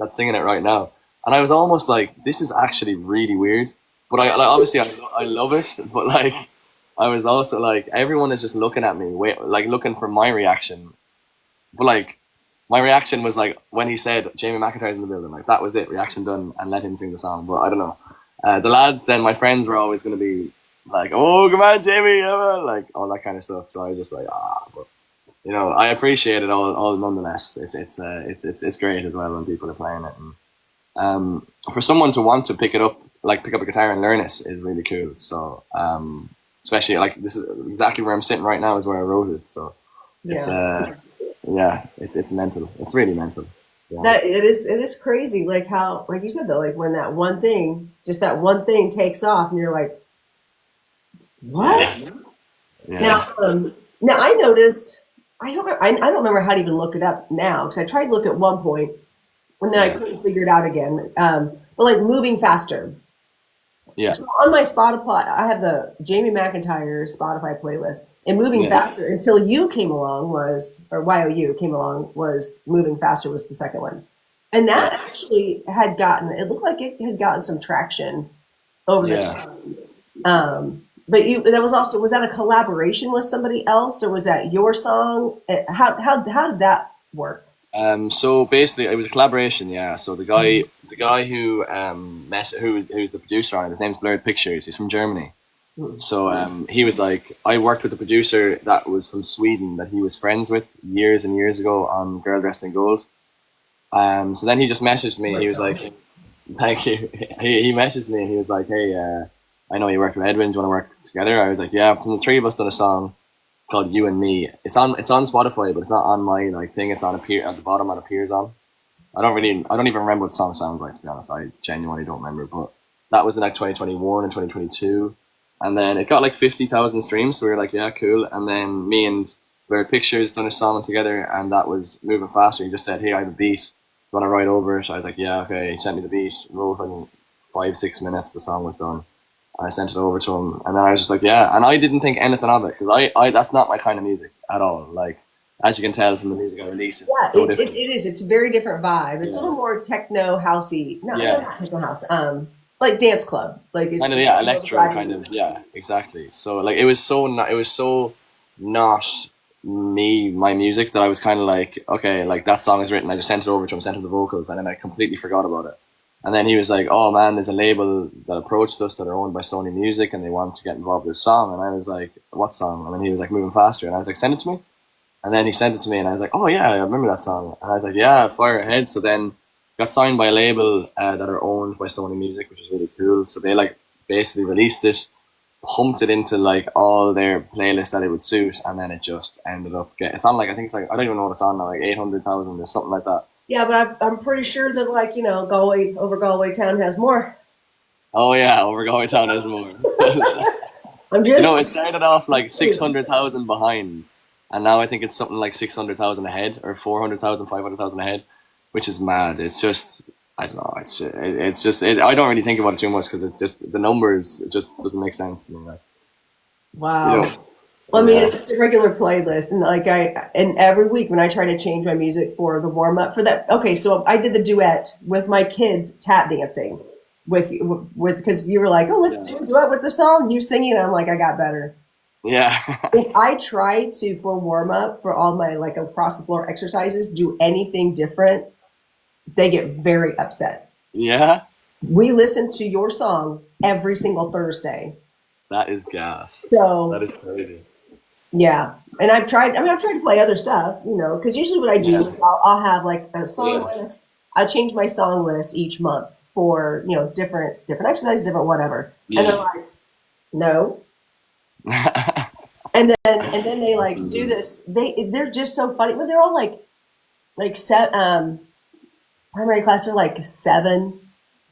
singing it right now. And I was almost like, this is actually really weird. But I like, obviously I love it, but like I was also like, everyone is just looking at me, wait, like looking for my reaction. But like my reaction was like when he said Jamie McIntyre's in the building, like that was it, reaction done, and let him sing the song. But I don't know. The lads, then my friends were always going to be like, "Oh, come on, Jamie," like all that kind of stuff. So I was just like, but I appreciate it all nonetheless. It's great as well when people are playing it, and for someone to want to pick up a guitar and learn it is really cool. So especially like this is exactly where I'm sitting right now is where I wrote it. So it's Yeah. yeah, it's mental. It's really mental. Yeah, That it is crazy like how like you said though like when that one thing takes off and you're like yeah, what yeah, now I noticed I don't remember how to even look it up now because I tried to look at one point and then I yeah, couldn't figure it out again but like moving faster. yeah, So on my Spotify, I have the Jamie McIntyre Spotify playlist, and Moving yeah, Faster until you came along was, or YOU came along was Moving Faster was the second one. And that Yeah, actually had gotten, it looked like it had gotten some traction over the yeah. time. But that was also, was that a collaboration with somebody else or was that your song? How did that work? So basically, it was a collaboration. Yeah. So the guy who who's the producer on it, his name's Blurred Pictures. He's from Germany. So he was like, I worked with a producer that was from Sweden that he was friends with years and years ago on Girl Dressed in Gold. So then he just messaged me. He Great was song. like, "Thank you." He messaged me and he was like, "Hey, I know you work with Edwin. Do you want to work together?" I was like, "Yeah." So the three of us done a song called "You and Me." It's on Spotify, but it's not on my like thing. It's on appear at the bottom. It appears on. I don't even remember what the song sounds like, to be honest. I genuinely don't remember. But that was in like 2021 and 2022, and then it got like 50,000 streams. So we were like, yeah, cool. And then me and Blurred Pictures done a song together, and that was Moving Faster. He just said, "Hey, I have a beat. You want to write over it?" So I was like, yeah, okay. He sent me the beat. Wrote in 5 6 minutes. The song was done. I sent it over to him, and then I was just like, yeah. And I didn't think anything of it because I that's not my kind of music at all. Like as you can tell from the music I release, it's Yeah, so it different. is. It's a very different vibe. It's a Yeah, little more techno housey. No, yeah, not techno house. Like dance club. Like kind it's of, just yeah, a little electro vibey. kind of, yeah, exactly. So like it was so not me, my music, that I was kind of like, okay, like that song is written. I just sent it over to him, sent him the vocals, and then I completely forgot about it. And then he was like, "Oh man, there's a label that approached us that are owned by Sony Music, and they want to get involved with this song." And I was like, "What song?" And then he was like, "Moving Faster," and I was like, "Send it to me." And then he sent it to me, and I was like, "Oh yeah, I remember that song." And I was like, "Yeah, fire ahead." So then got signed by a label that are owned by Sony Music, which is really cool. So they like basically released it, pumped it into like all their playlists that it would suit, and then it just ended up getting. It's on like, I think it's like, I don't even know what it's on now, like 800,000 or something like that. Yeah, but I'm pretty sure that like Galway over Galway town has more. Oh yeah, over Galway Town is more. I'm You know, it just started off like 600,000 behind, and now I think it's something like 600,000 ahead, or 400,000, 500,000 ahead, which is mad. It's just, I don't know. It's just, I don't really think about it too much because it just, the numbers, it just doesn't make sense to me. Like, you wow. know, Well, I mean, yeah, it's a regular playlist, and and every week when I try to change my music for the warm up for that. Okay, so I did the duet with my kids tap dancing with because you were like, oh, let's yeah, do a duet with the song, you singing. And I'm like, I got better. yeah, If I try to for warm up for all my like across the floor exercises, do anything different, they get very upset. yeah. We listen to your song every single Thursday, That is gas. That so is crazy. yeah, and I've tried. I mean, I've tried to play other stuff, because usually what I do Yeah, is I'll have like a song yeah, list. I change my song list each month for different exercises, different whatever, and they're yeah. like, no, and then they like do this. They're just so funny, but they're all like set. Primary class are like seven,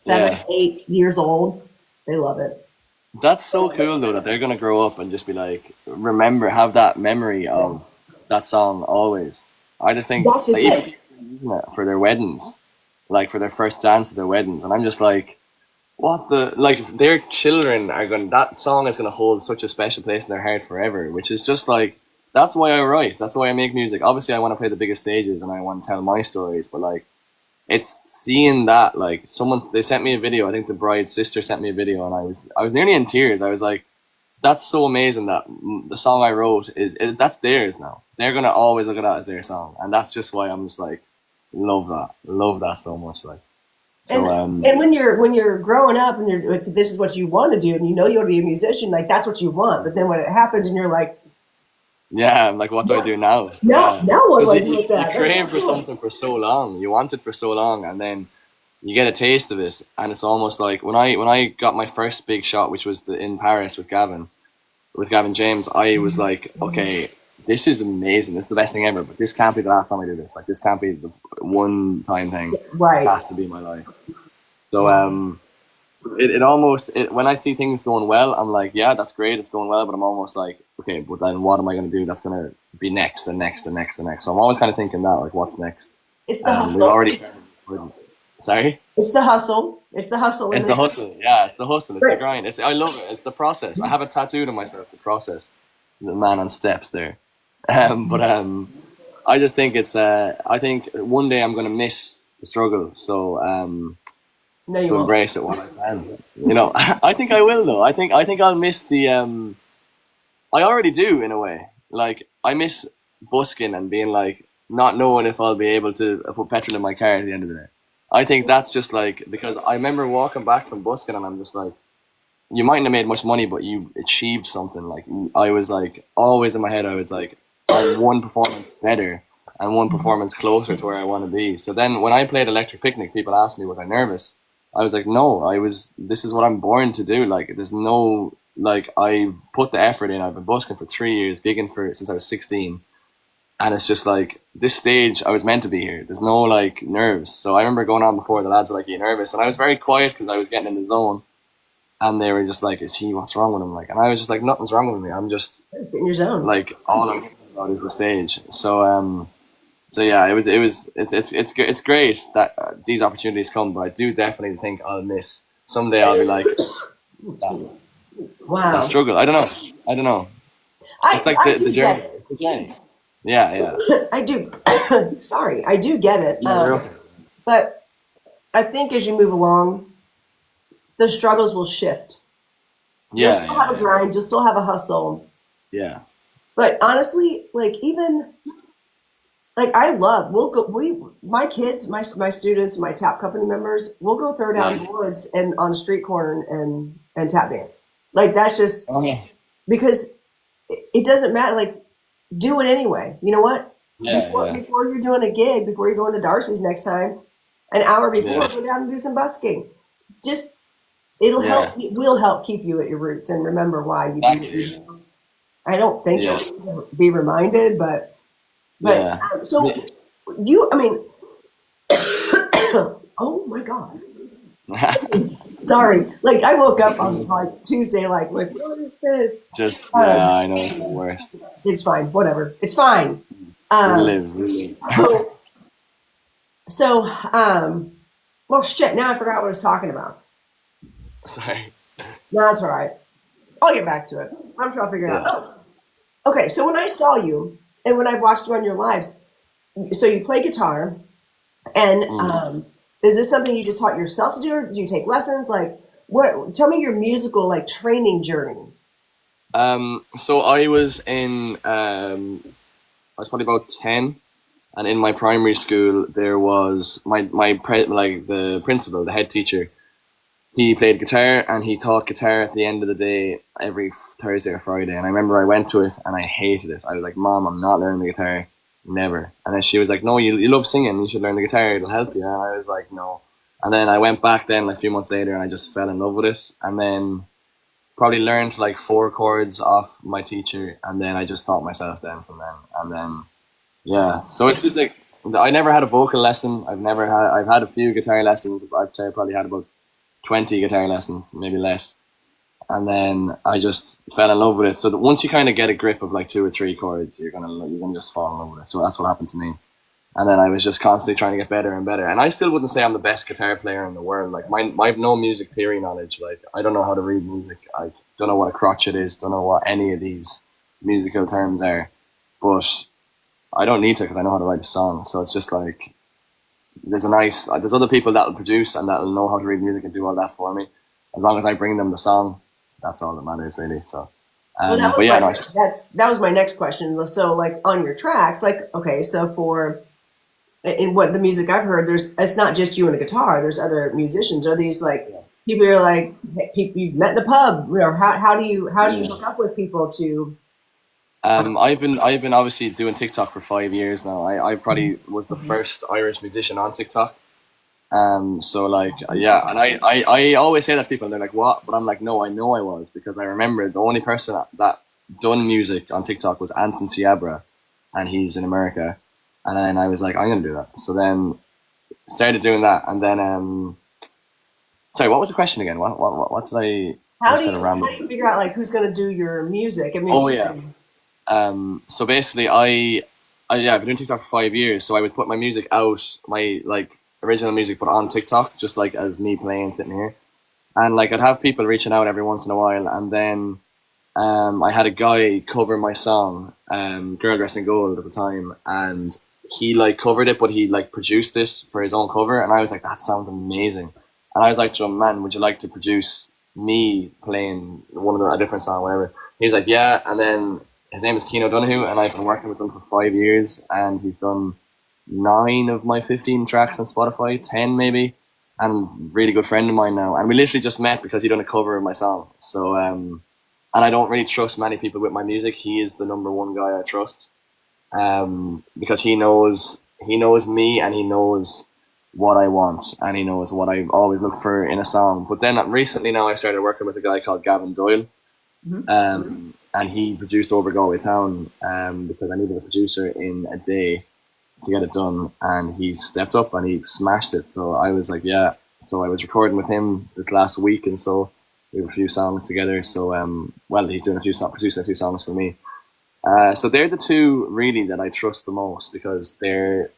Yeah. 8 years old. They love it. That's so cool though that they're gonna grow up and just be like, remember, have that memory of that song always. I just think That's like, just even it. people using it for their weddings, like for their first dance at their weddings, and I'm just like, what the, like their children are going, that song is gonna hold such a special place in their heart forever, which is just like, that's why I write, that's why I make music. Obviously I want to play the biggest stages and I want to tell my stories, but like it's seeing that, like someone, they sent me a video, I think the bride's sister sent me a video, and I was nearly in tears. I was like, that's so amazing that the song I wrote that's theirs now. They're gonna always look at that as their song, and that's just why I'm just like, love that so much. Like, And so and when you're growing up and you're if this is what you want to do and you want to be a musician, like that's what you want. But then when it happens and you're like, yeah, I'm like, what do I no, do now? no, Yeah, now what do because I do with you that? That's so crave for cool. something for so long, you want it for so long, and then you get a taste of it, and it's almost like when I got my first big shot, which was in Paris with Gavin James. I was like, okay, this is amazing. This is the best thing ever. But this can't be the last time I do this. Like, this can't be the one time thing. It Right. has to be my life. So so it almost, when I see things going well, I'm like, yeah, that's great. It's going well. But I'm almost like, okay, but then what am I going to do? That's going to be next and next and next and next. So I'm always kind of thinking that, like, what's next? It's the We've hustle. already. Sorry. It's the hustle. It's the hustle in It's the this. hustle, yeah. It's the hustle. It's the Right. grind. I love it. It's the process. I have it tattooed on myself. The process, the man on steps there. But I just think it's. I think one day I'm gonna miss the struggle. So No, you to won't. embrace it while I can. You know, I think I will though. I think I'll miss the I already do in a way. Like I miss busking and being like not knowing if I'll be able to put petrol in my car at the end of the day. I think that's just like because I remember walking back from busking and I'm just like, you mightn't have made much money, but you achieved something. Like I was like always in my head, I was like, I'm one performance better and one performance closer to where I want to be. So then when I played Electric Picnic, people asked me was I nervous. I was like, no, I was. This is what I'm born to do. Like there's no like I put the effort in. I've been busking for 3 years, gigging for since I was 16, and it's just like this stage I was meant to be here. There's no like nerves. So I remember going on before the lads were like, "Are you nervous?" And I was very quiet because I was getting in the zone. And they were just like, "Is he? What's wrong with him?" Like, and I was just like, "Nothing's wrong with me. I'm just Just get in your zone. like all I'm thinking about is the stage." So yeah, it's great that these opportunities come, but I do definitely think I'll miss someday. I'll be like that, Wow. that struggle. I don't know. It's like I the do get journey. it. The journey. Yeah, yeah. I do. Sorry, I do get it. Yeah, you're okay. But I think as you move along, the struggles will shift. You'll Yeah, still have a yeah, grind. You'll still have a hustle. yeah, But honestly, like even like I love we'll go my kids, my students, my tap company members, we'll go throw yeah. down boards and on a street corner and tap dance. Like that's just Oh, yeah, because it doesn't matter. Like do it anyway. You know what? yeah, yeah, Before you're doing a gig, before you're going to Darcy's next time, an hour before, yeah, go down and do some busking. Just it'll help. yeah. It will help keep you at your roots and remember why you do what you Exactly. do. I don't think Yeah, you'll be reminded, but yeah. so you. I mean, oh my god. Sorry. Like I woke up on like Tuesday, like what is this? Just Um, yeah, I know it's the worst. it's fine. Whatever. It's fine. We Um, live, we live. so, so well, shit. Now I forgot what I was talking about. Sorry. No, that's all right. I'll get back to it. I'm sure I'll figure it out. Yeah. Oh, okay. So when I saw you and when I've watched you on your lives, so you play guitar, and Mm. is this something you just taught yourself to do, or do you take lessons? Like, what? Tell me your musical like training journey. So I was probably about 10, and in my primary school there was like the principal, the head teacher. He played guitar and he taught guitar at the end of the day every Thursday or Friday. And I remember I went to it and I hated it. I was like, "Mom, I'm not learning the guitar, never." And then she was like, "No, you love singing. You should learn the guitar. It'll help you." And I was like, "No." And then I went back then like, a few months later and I just fell in love with it. And then probably learned like 4 chords off my teacher. And then I just taught myself then from then. And then yeah, so it's just like I never had a vocal lesson. I've had a few guitar lessons. I'd say I probably had about 20 guitar lessons, maybe less. And then I just fell in love with it. So that once you kind of get a grip of like 2 or 3 chords, you're gonna just fall in love with it. So that's what happened to me. And then I was just constantly trying to get better and better. And I still wouldn't say I'm the best guitar player in the world. Like I have no music theory knowledge. Like I don't know how to read music. I don't know what a crotchet is. Don't know what any of these musical terms are. But I don't need to because I know how to write a song. So it's just like there's other people that'll produce and that'll know how to read music and do all that for me. As long as I bring them the song, that's all that matters really. So, Well, that but was yeah, my no, that was my next question. So, like on your tracks, like okay, so for in what the music I've heard, it's not just you and a guitar. There's other musicians. Are these like people you're like people you've met in the pub, or how do you hook up with people to? I've been obviously doing TikTok for 5 years now. I probably was the first Irish musician on TikTok. So like yeah, and I always say that to people and they're like, "What?" But I'm like, "No, I know I was because I remember the only person that done music on TikTok was Anson Seabra, and he's in America." And then I was like, "I'm gonna do that." So then started doing that, and then sorry, what was the question again? What did I How said a do random. you figure out like who's going to do your music? I Oh mean, yeah. So basically, yeah, I've been doing TikTok for 5 years. So I would put my music out, my like original music, put on TikTok, just like as me playing sitting here, and like I'd have people reaching out every once in a while, and then I had a guy cover my song, "Girl Dressed in Gold" at the time, and he like covered it, but he like produced it for his own cover, and I was like, that sounds amazing. And I was like to him, man, would you like to produce me playing a different song, whatever? He was like, yeah. And then his name is Keane O'Donoghue, and I've been working with him for 5 years, and he's done 9 of my 15 tracks on Spotify, 10 maybe, and really good friend of mine now. And we literally just met because he done a cover of my song. So, and I don't really trust many people with my music. He is the number one guy I trust, because he knows me, and he knows what I want, and he knows what I always look for in a song. But then recently now I started working with a guy called Gavin Doyle, and he produced Over Galway Town, because I needed a producer in a day to get it done, and he stepped up and he smashed it. So I was like, yeah. So I was recording with him this last week, and so we have a few songs together. So he's doing producing a few songs for me. So they're the two really that I trust the most, because they're,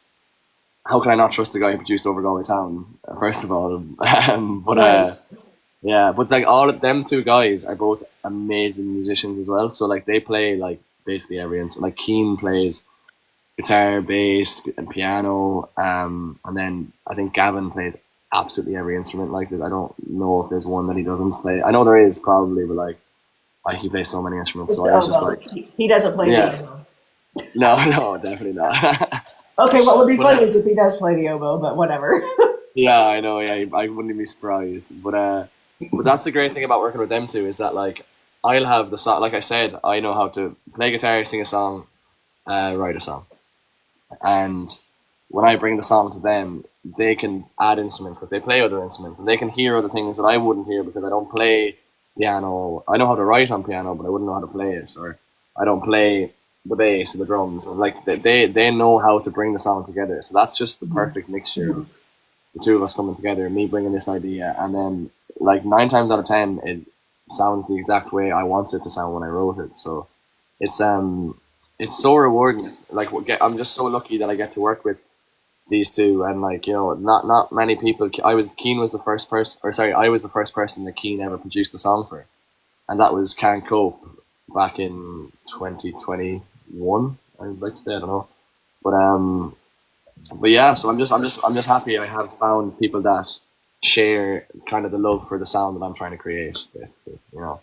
how can I not trust the guy who produced Over Galway Town, first of all? But like all of them two guys are both amazing musicians as well. So like they play like basically every instrument. Like Keane plays guitar, bass, and piano, and then I think Gavin plays absolutely every instrument. Like I don't know if there's one that he doesn't play. I know there is probably, but like he plays so many instruments. So I was just like, he doesn't play the oboe. No, definitely not. Okay, what would be funny is if he does play the oboe, but whatever. Yeah, I know. Yeah, I wouldn't be surprised. But that's the great thing about working with them too, is that like I'll have the song. Like I said, I know how to play guitar, sing a song, write a song, and when I bring the song to them, they can add instruments because they play other instruments, and they can hear other things that I wouldn't hear because I don't play piano. I know how to write on piano, but I wouldn't know how to play it, or I don't play the bass or the drums. And like they know how to bring the song together. So that's just the perfect mixture of the two of us coming together, me bringing this idea, and then like 9 times out of 10 it sounds the exact way I wanted it to sound when I wrote it. So it's so rewarding. Like I'm just so lucky that I get to work with these two, and like, you know, not many people. I was the first person that Keane ever produced a song for, and that was Can't Cope back in 2021. I'd like to say, I don't know, but yeah. So I'm just happy I have found people that share kind of the love for the sound that I'm trying to create, basically. You know,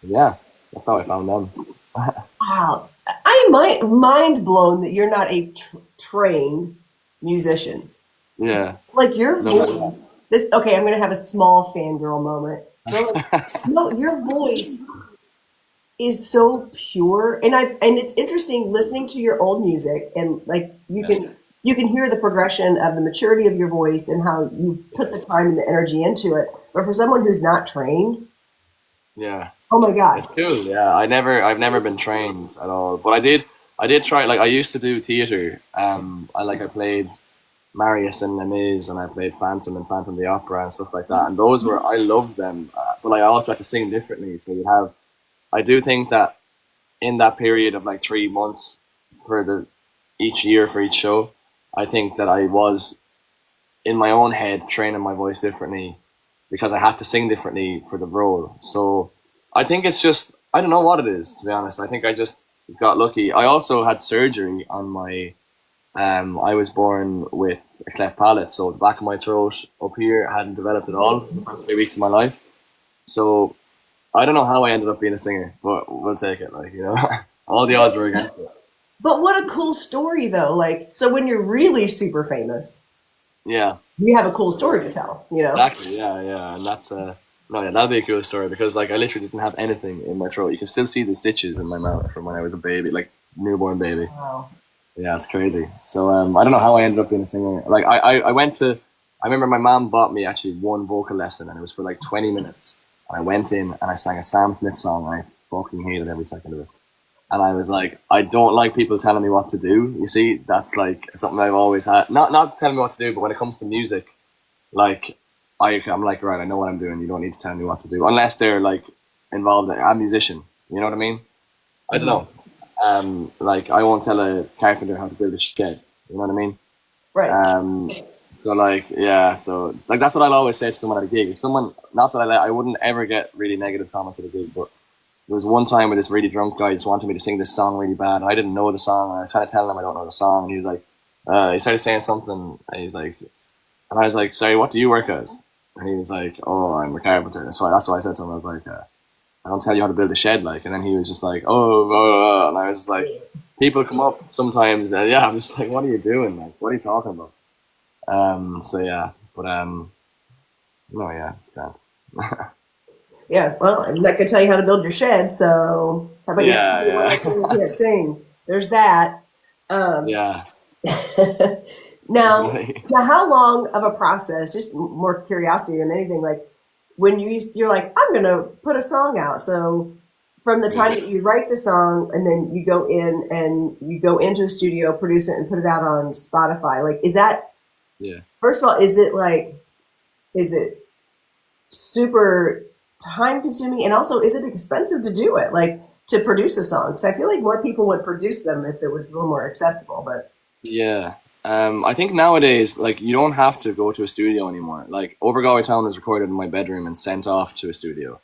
yeah, that's how I found them. Wow. I'm mind blown that you're not a trained musician. Yeah. Like your voice. Okay, I'm going to have a small fangirl moment. No, your voice is so pure, and it's interesting listening to your old music, and like you can hear the progression of the maturity of your voice and how you put the time and the energy into it. But for someone who's not trained, yeah. Oh my God. It's cool. Yeah, I've never been trained at all, but I did try. Like I used to do theater. I played Marius and Les Mis, and I played Phantom and Phantom the Opera and stuff like that. And those were, I loved them, but I also had to sing differently. So I do think that in that period of like 3 months for each year for each show, I think that I was in my own head training my voice differently because I had to sing differently for the role. So I think it's just, I don't know what it is, to be honest. I think I just got lucky. I also had surgery on my, I was born with a cleft palate, so the back of my throat up here hadn't developed at all for the first 3 weeks of my life. So I don't know how I ended up being a singer, but we'll take it, like, you know. All the odds were against it. But what a cool story, though. Like, so when you're really super famous, yeah, you have a cool story to tell, you know? Exactly, yeah. And that's, that'd be a cool story, because like I literally didn't have anything in my throat. You can still see the stitches in my mouth from when I was a baby, like newborn baby. Wow. Yeah, it's crazy. So I don't know how I ended up being a singer. Like I remember my mom bought me actually one vocal lesson, and it was for like 20 minutes. And I went in and I sang a Sam Smith song, and I fucking hated every second of it. And I was like, I don't like people telling me what to do. You see, that's like something I've always had. Not telling me what to do, but when it comes to music, like I'm like, right, I know what I'm doing. You don't need to tell me what to do, unless they're like involved. I'm a musician. You know what I mean? I don't know. Like I won't tell a carpenter how to build a shed. You know what I mean? Right. So like, yeah. So like that's what I'll always say to someone at a gig. If someone, not that I wouldn't ever get really negative comments at a gig, but there was one time where this really drunk guy just wanted me to sing this song really bad, and I didn't know the song, and I was trying to tell him I don't know the song, and he was like, he started saying something, and he's like, and I was like, sorry, what do you work as? And he was like, oh, I'm a carpenter. So that's why I said to him, I was like, I don't tell you how to build a shed, like. And then he was just like, and I was just like, people come up sometimes, yeah, I'm just like, what are you doing? Like, what are you talking about? So yeah, but no, yeah, it's grand. Yeah, well, I'm not gonna tell you how to build your shed, so how about Yeah, you can't sing? There's that. yeah. Now, how long of a process? Just more curiosity than anything. Like when you're like, I'm gonna put a song out. So from the time that you write the song and then you go in and you go into a studio, produce it, and put it out on Spotify. Like, is that? Yeah. First of all, is it super time consuming, and also is it expensive to do it? Like to produce a song? Because I feel like more people would produce them if it was a little more accessible. But Yeah. I think nowadays, like, you don't have to go to a studio anymore. Like, Over Galway Town was recorded in my bedroom and sent off to a studio.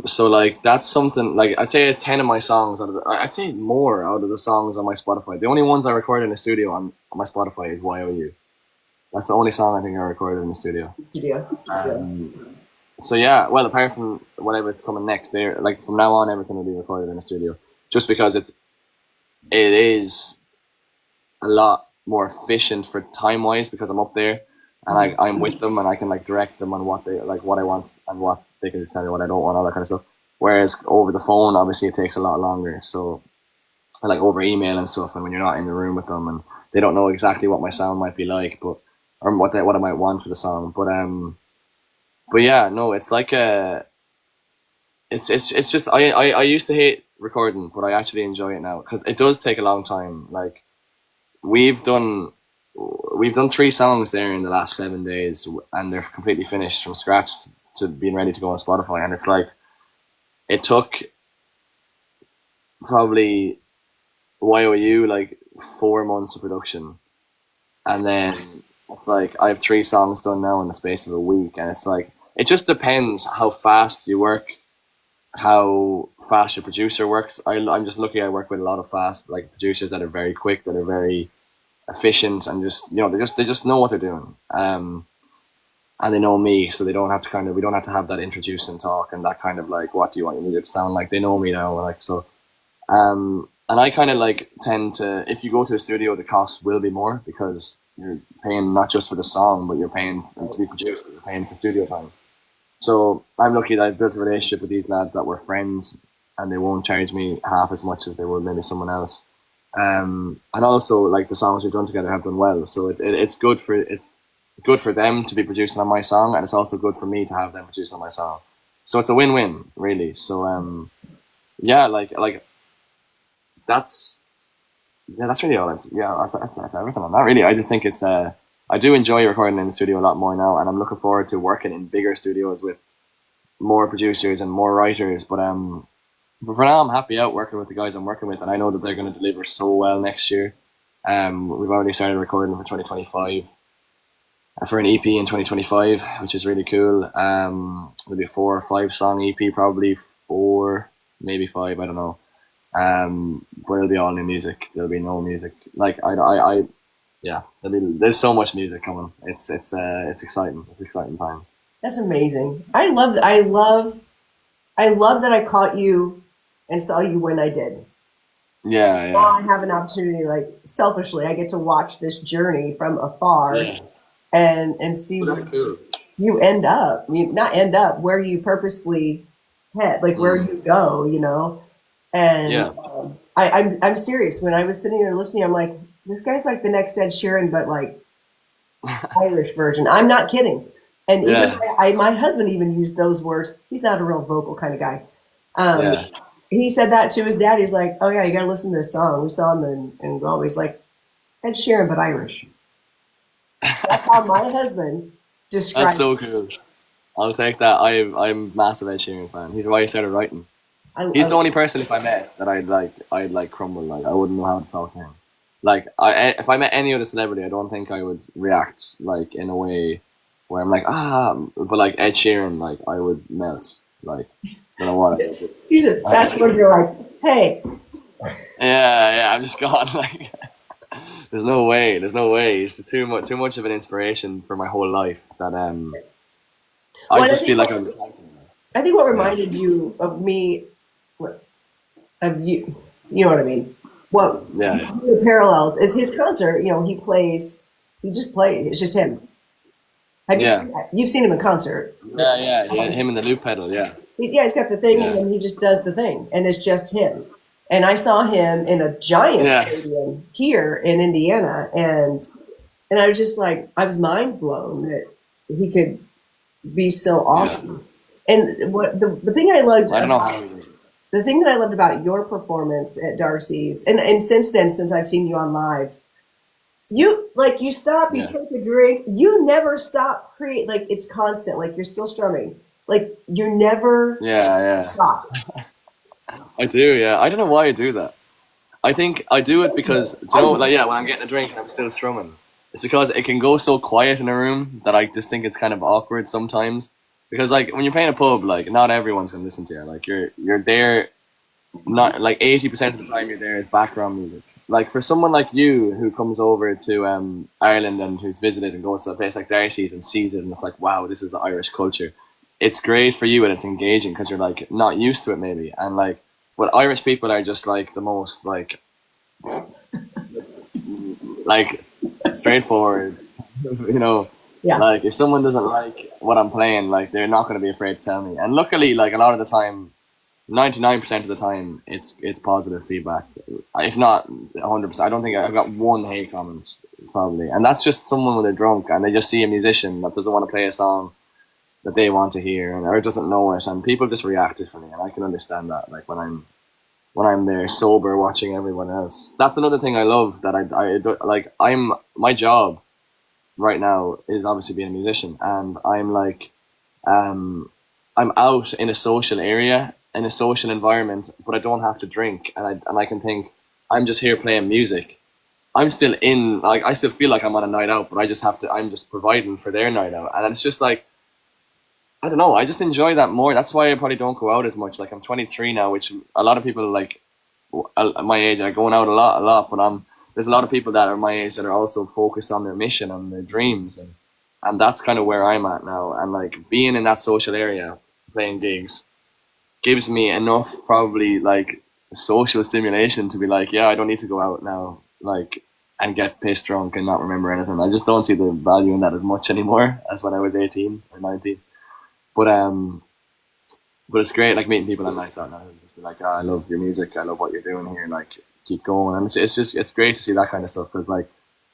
So like that's something like I'd say 10 of my songs I'd say more out of the songs on my Spotify. The only ones I recorded in the studio on my Spotify is YOU. That's the only song I think I recorded in the studio. So yeah, well, apart from whatever's coming next, there, like from now on, everything will be recorded in the studio. Just because it is a lot more efficient for time wise because I'm up there and I'm with them and I can like direct them on what they like, what I want and what they can just tell me what I don't want, all that kind of stuff. Whereas over the phone, obviously, it takes a lot longer. So like over email and stuff, and when you're not in the room with them and they don't know exactly what my sound might be like, but or what I might want for the song, but yeah, no, it's like it's just I used to hate recording, but I actually enjoy it now because it does take a long time. Like we've done 3 songs there in the last 7 days, and they're completely finished from scratch to being ready to go on Spotify. And it's like it took probably YOU like 4 months of production, and then it's like I have 3 songs done now in the space of a week, and it's like it just depends how fast you work, how fast your producer works. I'm just lucky I work with a lot of fast like producers that are very quick, that are very efficient, and just they just know what they're doing. And they know me, so they don't have to we don't have to have that introducing talk and that kind of like, what do you want your music to sound like? They know me now, like so. And I kind of like tend to, if you go to a studio, the costs will be more because you're paying not just for the song, but you're paying to be produced, you're paying for studio time. So I'm lucky that I've built a relationship with these lads that were friends, and they won't charge me half as much as they would maybe someone else. And also like the songs we've done together have done well, so it's good for them to be producing on my song, and it's also good for me to have them produce on my song. So it's a win-win, really. So yeah, like that's really all. That's everything on that. Really, I just think it's I do enjoy recording in the studio a lot more now, and I'm looking forward to working in bigger studios with more producers and more writers. But for now, I'm happy out working with the guys I'm working with, and I know that they're going to deliver so well next year. We've already started recording for 2025. For an EP in 2025, which is really cool. It'll be a 4 or 5 song EP, probably 4, maybe 5, I don't know. But it'll be all new music. There'll be no music. Like yeah. There's so much music coming. It's exciting. It's an exciting time. That's amazing. I love that I caught you and saw you when I did. Yeah. Now I have an opportunity, like selfishly, I get to watch this journey from afar. Yeah. And see where you end up. Not end up, where you purposely head, like where you go, And I'm serious. When I was sitting there listening, I'm like, this guy's like the next Ed Sheeran, but like Irish version. I'm not kidding. And even my husband even used those words. He's not a real vocal kind of guy. He said that to his dad. He's like, oh yeah, you gotta listen to this song. We saw him in Galway. He's like, Ed Sheeran, but Irish. That's how my husband describes. That's so cool. I'll take that. I'm a massive Ed Sheeran fan. He's why I started writing. He's the only person if I met that I'd like crumble. Like I wouldn't know how to talk to him. Like if I met any other celebrity, I don't think I would react like in a way where I'm like but like Ed Sheeran, like I would melt. Like Don't know what I did. You just fast forward, you're like, hey, Yeah, I'm just gone. Like, there's no way. There's no way. It's just too much of an inspiration for my whole life that I well, just feel like I'm. I think what Yeah, reminded you of me, of you, you know what I mean? What yeah, the parallels is his concert. You know, he plays. He just plays. It's just him. Have you yeah, seen that? You've seen him in concert? yeah. Him and the loop pedal. Yeah, Yeah, he's got the thing, and yeah, then he just does the thing, and it's just him. And I saw him in a giant yeah, stadium here in Indiana, and I was just like, I was mind blown that he could be so yeah. awesome. And what the thing I loved I don't know about how he did it. the thing that I loved about your performance at Darcy's, and since then, since I've seen you on lives, you stop, you Yeah, take a drink, you never stop create like it's constant, like you're still strumming, like you never yeah, yeah. stop. I do. Yeah, I don't know why I do that. I think I do it because do you know, like yeah, when I'm getting a drink and I'm still strumming, it's because it can go so quiet in a room that I just think it's kind of awkward sometimes. Because like when you're playing a pub, like not everyone's gonna listen to you. Like you're there, not like 80% of the time you're there is background music. Like for someone like you who comes over to Ireland and who's visited and goes to a place like Darcy's and sees it and it's like wow, this is the Irish culture. It's great for you and it's engaging because you're like not used to it maybe and like. But Irish people are just like the most like straightforward, you know. Yeah. Like if someone doesn't like what I'm playing, like they're not going to be afraid to tell me. And luckily, like a lot of the time, 99% of the time, it's positive feedback. If not 100%, I don't think I've got one hate comment probably, and that's just someone when they're drunk and they just see a musician that doesn't want to play a song that they want to hear and or doesn't know it, and people just react differently, and I can understand that. Like when I'm there sober watching everyone else. That's another thing I love that I do, like I'm my job right now is obviously being a musician and I'm like I'm out in a social area in a social environment but I don't have to drink and I can think I'm just here playing music. I'm still in like I still feel like I'm on a night out but I'm just providing for their night out and it's just like I don't know. I just enjoy that more. That's why I probably don't go out as much. Like I'm 23 now, which a lot of people like my age are going out a lot. But there's a lot of people that are my age that are also focused on their mission and their dreams, and that's kind of where I'm at now. And like being in that social area, playing gigs, gives me enough probably like social stimulation to be like, yeah, I don't need to go out now, like and get pissed drunk and not remember anything. I just don't see the value in that as much anymore as when I was 18 or 19. But it's great, like meeting people on nights out now. Just be like, oh, I love your music. I love what you're doing here. Like, keep going. And it's great to see that kind of stuff because like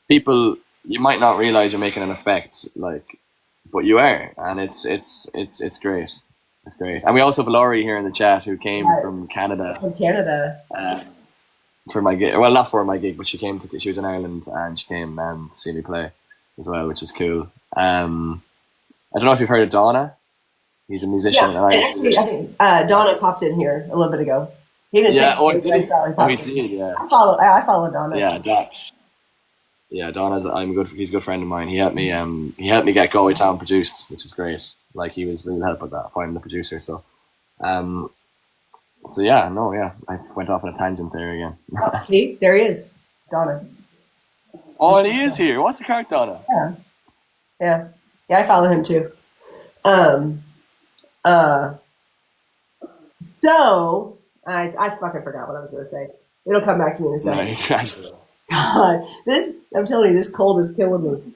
people, you might not realize you're making an effect, like, but you are, and it's great. It's great. And we also have Laurie here in the chat who came from Canada. From Canada. For my gig, well, not for my gig, but she was in Ireland and she came to see me play as well, which is cool. I don't know if you've heard of Donna. He's a musician. Yeah, and actually, I think Donna popped in here a little bit ago. He didn't say anything, but I saw he popped in. did, yeah. I follow Donna. Yeah, Donna's he's a good friend of mine. He helped me get Galway Town produced, which is great. Like he was really helpful at that, finding the producer. So I went off on a tangent there again. See, there he is. Donna. Oh, and he is here. What's the crack, Donna? Yeah, I follow him too. So I fucking forgot what I was going to say. It'll come back to me in a second. God, I'm telling you, this cold is killing me.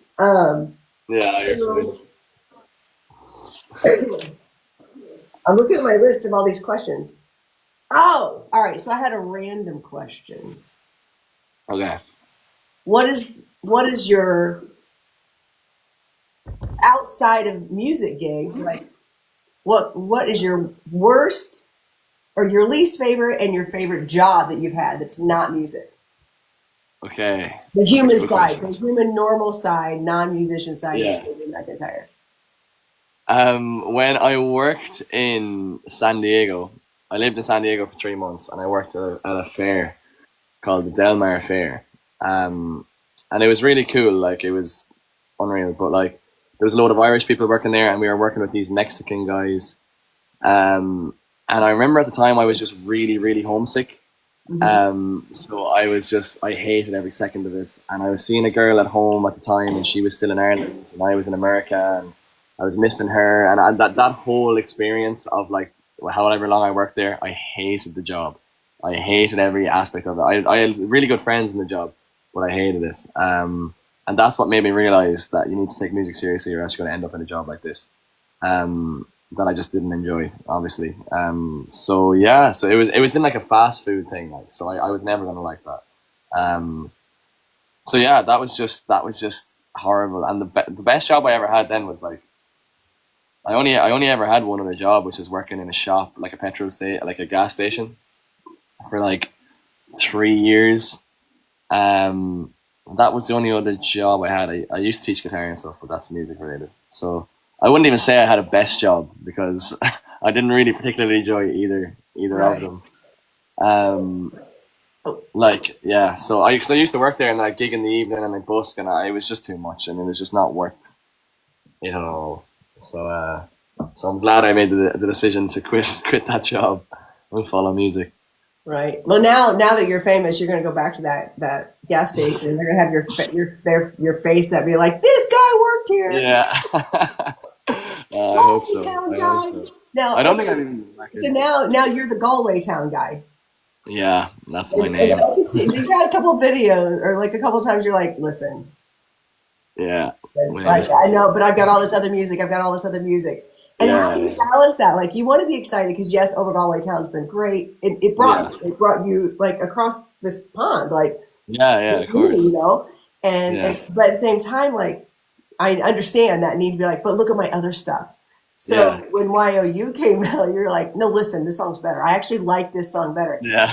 You're I'm looking at my list of all these questions. Oh, all right. So I had a random question. okay. What is your outside of music gigs, like what is your worst or your least favorite and your favorite job that you've had that's not music? Okay. The human side, question. the human normal side, non-musician side Yeah. of Jamie McIntyre. When I worked in San Diego, I lived in San Diego for 3 months and I worked at a fair called the Del Mar Fair. And it was really cool, like it was unreal, but like there was a load of Irish people working there and we were working with these Mexican guys. And I remember at the time I was just really, really homesick. Mhm. So I hated every second of it. And I was seeing a girl at home at the time, and she was still in Ireland, and I was in America, and I was missing her. And that whole experience of like however long I worked there, I hated the job. I hated every aspect of it. I had really good friends in the job, but I hated it. And that's what made me realize that you need to take music seriously, or else you're going to end up in a job like this. That I just didn't enjoy, obviously. So yeah, so it was in like a fast food thing, like, so I was never gonna like that. Um, so yeah, that was just horrible. And the best job I ever had then was like I only ever had one other job, which is working in a shop, like a petrol station, like a gas station, for like 3 years. Um, that was the only other job I had. I used to teach guitar and stuff, but that's music related. So I wouldn't even say I had a best job because I didn't really particularly enjoy either of Right. them. Um, like yeah, so because I used to work there and I gig in the evening and I busk, and it was just too much, and it was just not worth it at all. So so I'm glad I made the decision to quit that job and follow music. Right. Well, now that you're famous, you're going to go back to that gas station, and they're going to have your face that be like, this guy worked here. Yeah. I hope Galway so. town I hope guy. so. Now, I don't think okay, I've even back so in. now you're the Galway town guy. Yeah, that's my And name. I can see you got a couple of videos, or like a couple of times you're like, listen, Yeah. My name like is. I know, but I've got all this other music. I've got all this other music. And how do you Yeah. balance that? Like you want to be excited because yes, Over Galway Town's been great. Yeah. It brought you like across this pond, like Yeah. Yeah. Of me, course. you know. Yeah. But at the same time, like I understand that need to be like, but look at my other stuff. So Yeah. when YOU came out, you're like, no, listen, this song's better. I actually like this song better. Yeah.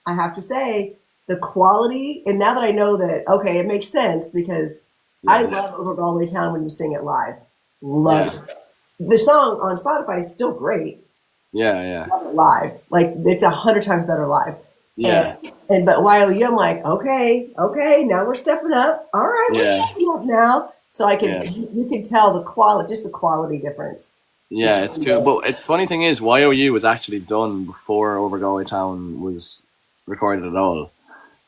I have to say, the quality, and now that I know that, okay, it makes sense because I Yeah. love Over Galway Town when you sing it live. Love Yeah. it. The song on Spotify is still great. Yeah. Yeah. Love it live. Like it's 100 times better live. And Yeah. but YOU, I'm like, okay, now we're stepping up. All right, we're Yeah. stepping up now. So I can Yeah. you can tell the quality, just the quality difference. Yeah. It's cool. But it's funny thing is, YOU was actually done before Over Galway Town was recorded at all.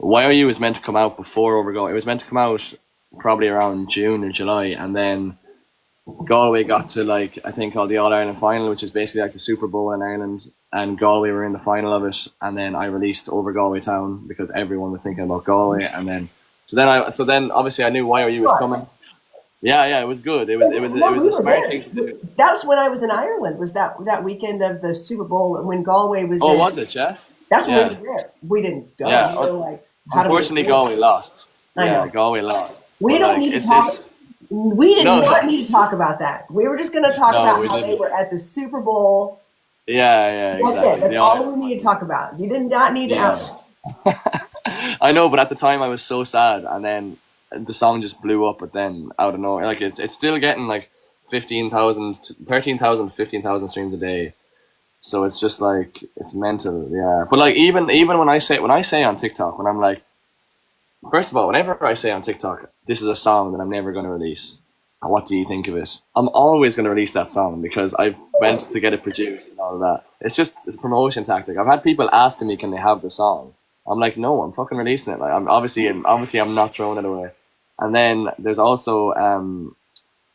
YOU was meant to come out before Over Galway. It was meant to come out probably around June or July, and then Galway got to like I think called the All Ireland final, which is basically like the Super Bowl in Ireland, and Galway were in the final of it. And then I released Over Galway Town because everyone was thinking about Galway, and then so then obviously I knew That's YOU was smart. comber. Yeah, yeah, it was good. No, It was we a were smart there. thing to do. That was when I was in Ireland. Was that weekend of the Super Bowl when Galway was Oh, in? was it? Yeah, That's when we yeah, were there. We didn't go. yeah. We were like, how do we Unfortunately, afford Galway lost. it? I Yeah, know. Galway lost. We But don't like need to talk. it's We did no, not need to talk about that. We were just going to talk no, about we how they didn't. were at the Super Bowl. Yeah, yeah, That's it. exactly. That's They all. all we need to talk about. You did not need to Yeah. out. I know, but at the time I was so sad, and then the song just blew up. But then out of nowhere, like it's still getting like 15,000, 13,000, 15,000 streams a day. So it's just like it's mental, yeah. But like even when I say on TikTok, when I'm like, first of all, whenever I say on TikTok, this is a song that I'm never going to release. What do you think of it? I'm always going to release that song because I've went to get it produced and all of that. It's just a promotion tactic. I've had people asking me, can they have the song? I'm like, no, I'm fucking releasing it. Like, obviously I'm not throwing it away. And then there's also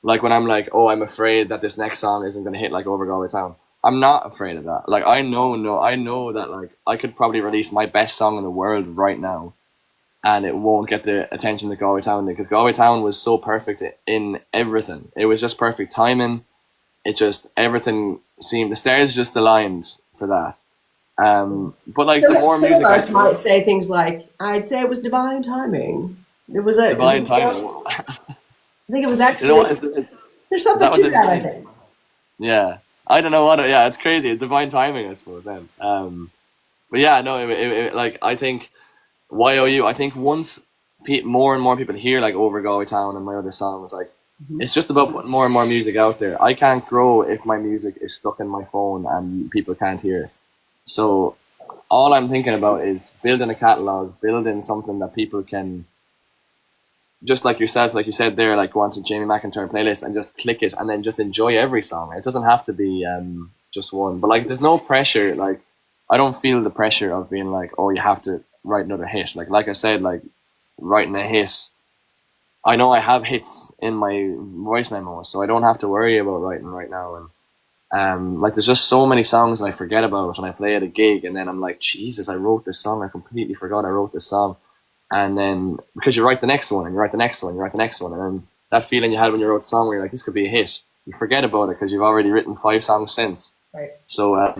like when I'm like, oh, I'm afraid that this next song isn't going to hit like Over Galway Town. I'm not afraid of that. Like I know, no, I know that like I could probably release my best song in the world right now, and it won't get the attention that Galway Town did because Galway Town was so perfect in everything. It was just perfect timing. It just everything seemed the stars just aligned for that. But like the more Some of music I us might put, say things like, "I'd say it was divine timing." It was a. divine timing. I think it was You know actually. what? There's Is something that what to it that. I is? think. Yeah, I don't know what. Yeah, it's crazy. It's divine timing, I suppose. Then, but yeah, no. Like I think YOU. I think once more and more people hear like Over Galway Town and my other songs, like Mhm. it's just about putting more and more music out there. I can't grow if my music is stuck in my phone and people can't hear it. So all I'm thinking about is building a catalog, building something that people can just like yourself, like you said there, like go onto Jamie McIntyre playlist and just click it and then just enjoy every song. It doesn't have to be just one. But like, there's no pressure. Like, I don't feel the pressure of being like, oh, you have to write another hit. Like I said, like writing a hit. I know I have hits in my voice memo, so I don't have to worry about writing right now. And like, there's just so many songs I forget about when I play at a gig, and then I'm like, Jesus, I wrote this song. I completely forgot I wrote this song. And then because you write the next one, and you write the next one, you write the next one, and then that feeling you had when you wrote a song where you're like, this could be a hit, you forget about it because you've already written 5 songs since. Right. So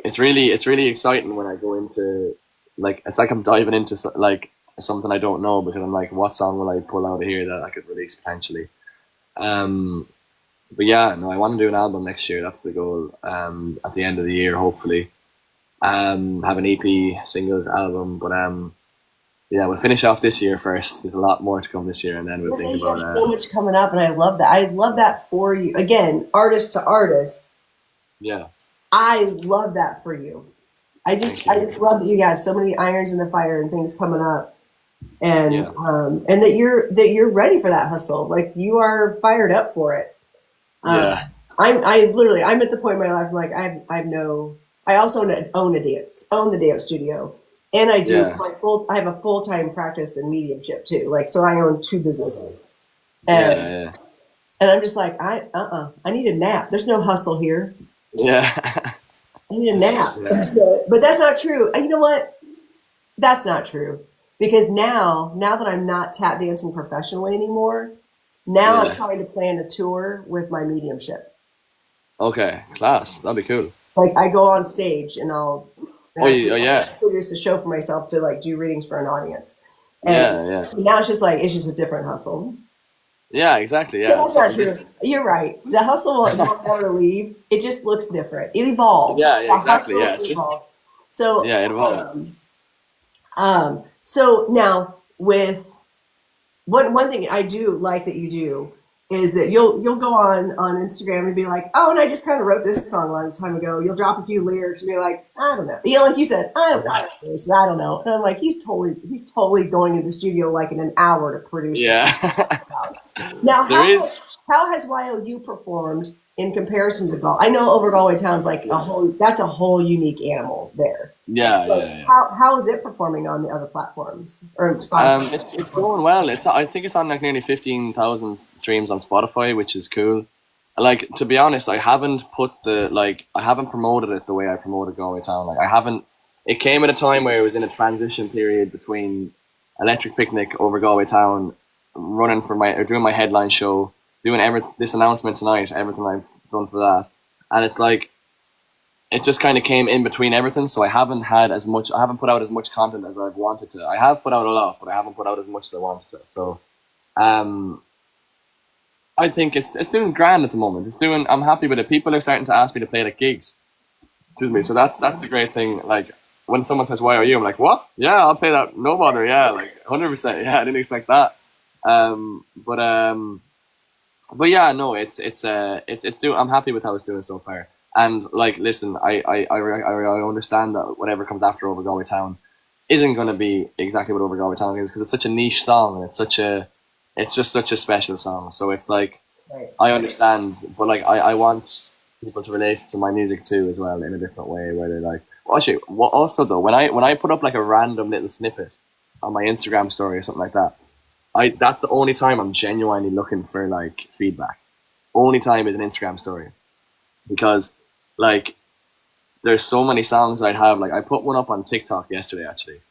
it's really exciting when I go into, like, it's like I'm diving into like something I don't know, because I'm like, what song will I pull out of here that I could release potentially? But yeah, no, I want to do an album next year. That's the goal. At the end of the year, hopefully, have an EP, singles, album. But yeah, we'll finish off this year first. There's a lot more to come this year, and then we'll think about There's so much coming up, and I love that. I love that for you. Again, artist to artist. Yeah. I love that for you. I just love that you have so many irons in the fire and things coming up, and and that you're ready for that hustle. Like, you are fired up for it. Yeah. I'm at the point in my life, I'm like, I also own the dance studio, and I do I have a full-time practice in mediumship too. Like, so I own 2 businesses, and I'm just like, I need a nap. There's no hustle here. Yeah. I need a nap. But that's not true. You know what? That's not true, because now that I'm not tap dancing professionally anymore, now I'm trying to plan a tour with my mediumship. Okay, class. That'd be cool. Like, I go on stage and I'll produce a show for myself to, like, do readings for an audience. And now it's just a different hustle. Yeah, exactly. Yeah, that's not true. You're right. The hustle won't ever leave. It just looks different. It evolves. Yeah, exactly. Yeah, it evolves. So it evolves. So now, with one thing I do like that you do is that you'll go on Instagram and be like, oh, and I just kind of wrote this song a long time ago. You'll drop a few lyrics and be like, I don't know. Like you said, I don't know. And I'm like, he's totally going to the studio like in an hour to produce it. Yeah. Now, how has YOU performed in comparison to Galway? I know Over Galway Town's like that's a whole unique animal there. Yeah. How is it performing on the other platforms or Spotify? It's going well. I think it's on like nearly 15,000 streams on Spotify, which is cool. Like, to be honest, I haven't promoted it the way I promoted Galway Town. Like, it came at a time where it was in a transition period between Electric Picnic, Over Galway Town, doing my headline show, doing this announcement tonight, everything I've done for that. And it's like, it just kind of came in between everything, so I haven't put out as much content as I've wanted to. I have put out a lot, but I haven't put out as much as I wanted to. So, I think it's doing grand at the moment. I'm happy with it. People are starting to ask me to play it at gigs. Excuse me. So that's the great thing. Like, when someone says, "Why are you?" I'm like, "What? Yeah, I'll play that. No bother. Yeah, like 100%. Yeah, I didn't expect that." But yeah, no, it's doing. I'm happy with how it's doing so far. And, like, listen, I understand that whatever comes after Over Galway Town isn't going to be exactly what Over Galway Town is, because it's such a niche song, and it's just such a special song. So it's like, I understand, but like, I want people to relate to my music too as well in a different way, where they're like, well, actually, also though, when I put up like a random little snippet on my Instagram story or something like that, that's the only time I'm genuinely looking for like feedback. Only time is an Instagram story, because like, there's so many songs I'd have. Like, I put one up on TikTok yesterday, actually.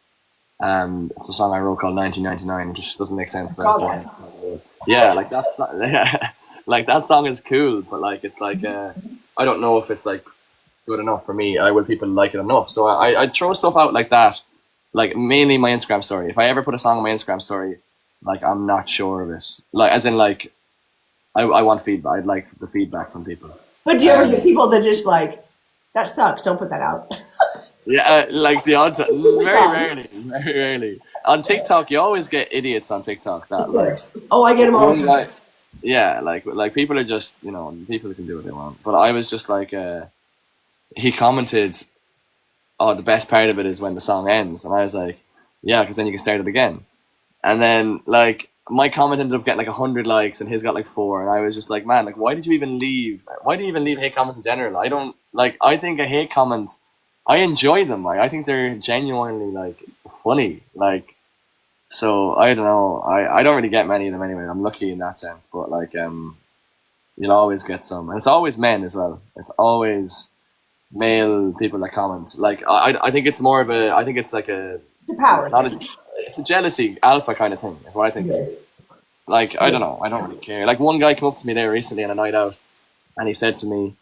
It's a song I wrote called 1999, which just doesn't make sense. Yeah, like that. Like, that song is cool, but like, it's like, I don't know if it's like good enough for me. Will people like it enough? So I throw stuff out like that, like mainly my Instagram story. If I ever put a song on my Instagram story, like, I'm not sure of it. Like, as in, like, I want feedback. I'd like the feedback from people. But do you ever get people that just like, that sucks, don't put that out? Yeah, like the odd time. Very rarely. On TikTok, you always get idiots on TikTok that, like, I get them all the time. Yeah, like people are just, people can do what they want. But I was just like, he commented, oh, the best part of it is when the song ends. And I was like, yeah, because then you can start it again. And then, like, my comment ended up getting like 100 likes and his got like 4, and I was just like, man, like why did you even leave? Why do you even leave hate comments in general? I don't like. I think a hate comments, I enjoy them. Like I think they're genuinely like funny. Like so I don't know. I don't really get many of them anyway. I'm lucky in that sense, but like you'll always get some, and it's always men as well. It's always male people that comment. Like I think it's more of a. I think it's like a It's a power not thing. it's a jealousy alpha kind of thing. Is what I think. Yes. Like I don't know, I don't really care. Like one guy came up to me there recently on a night out, and he said to me,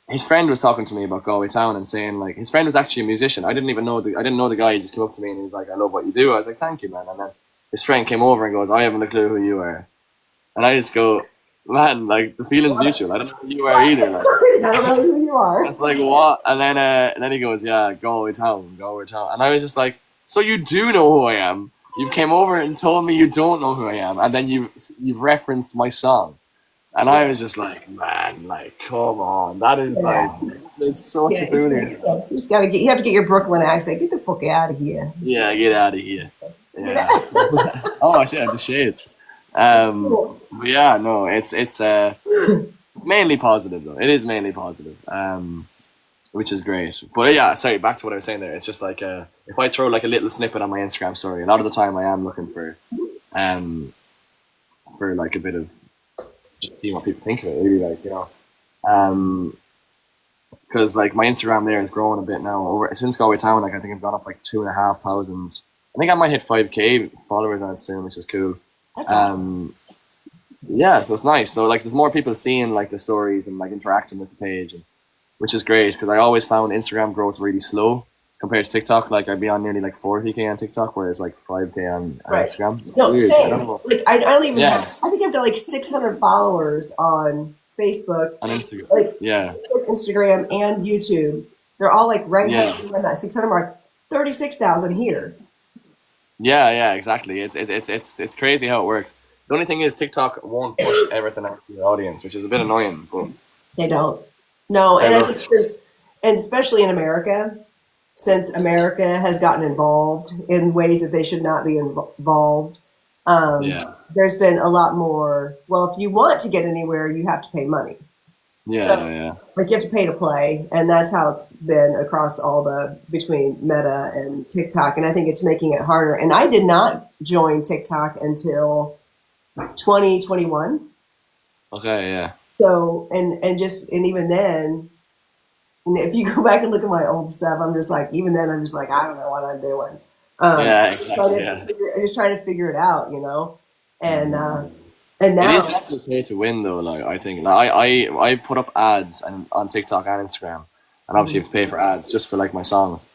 his friend was talking to me about Galway Town and saying like his friend was actually a musician. I didn't know the guy. He just came up to me and he was like, "I love what you do." I was like, "Thank you, man." And then his friend came over and goes, "I haven't a clue who you are," and I just go, "Man, like the feeling's mutual. I don't know who you are either." Like, I don't know who you are. it's like what? And then he goes, "Yeah, Galway Town," and I was just like, "So you do know who I am? You came over and told me you don't know who I am, and then you've referenced my song." And I was just like, man, like, come on, that is like, it's such a foolery. You have to get your Brooklyn accent. Get the fuck out of here. Yeah, get out of here. Yeah. Oh shit, the shades. But yeah, no, it's mainly positive though. It is mainly positive, which is great. But yeah, sorry, back to what I was saying there. It's just like if I throw like a little snippet on my Instagram story, a lot of the time I am looking for like a bit of see what people think of it. Really, like because like my Instagram there is growing a bit now. Over since Galway Town, like I think I've gone up like 2,500. I think I might hit 5K followers on it soon, which is cool. That's awesome. Yeah, so it's nice. So like, there's more people seeing like the stories and like interacting with the page, and, which is great because I always found Instagram growth really slow compared to TikTok. Like I'd be on nearly like 40K on TikTok, whereas like 5K on Instagram. No, weird. same. I don't know. Like I don't even. Yeah. I think I've got like 600 followers on Facebook, On Instagram. like Yeah. Instagram and YouTube. They're all like right Yeah. around that 600 mark. 36,000 here. Yeah, exactly. It's crazy how it works. The only thing is TikTok won't push everything out to the audience, which is a bit annoying. But They don't. No, They and I don't. think and especially in America, since America has gotten involved in ways that they should not be involved. yeah, There's been a lot more. Well, if you want to get anywhere, you have to pay money. So- yeah. Like you have to pay to play, and that's how it's been across all between Meta and TikTok. And I think it's making it harder. And I did not join TikTok until 2021. Okay, yeah. So and even then, and if you go back and look at my old stuff, I'm just like, even then, I'm just like, I don't know what I'm doing. Yeah, exactly. I'm just trying to figure it out, and now It is definitely pay to win though. Like I think, like, I put up ads and on TikTok and Instagram, and obviously you have to pay for ads just for like my songs.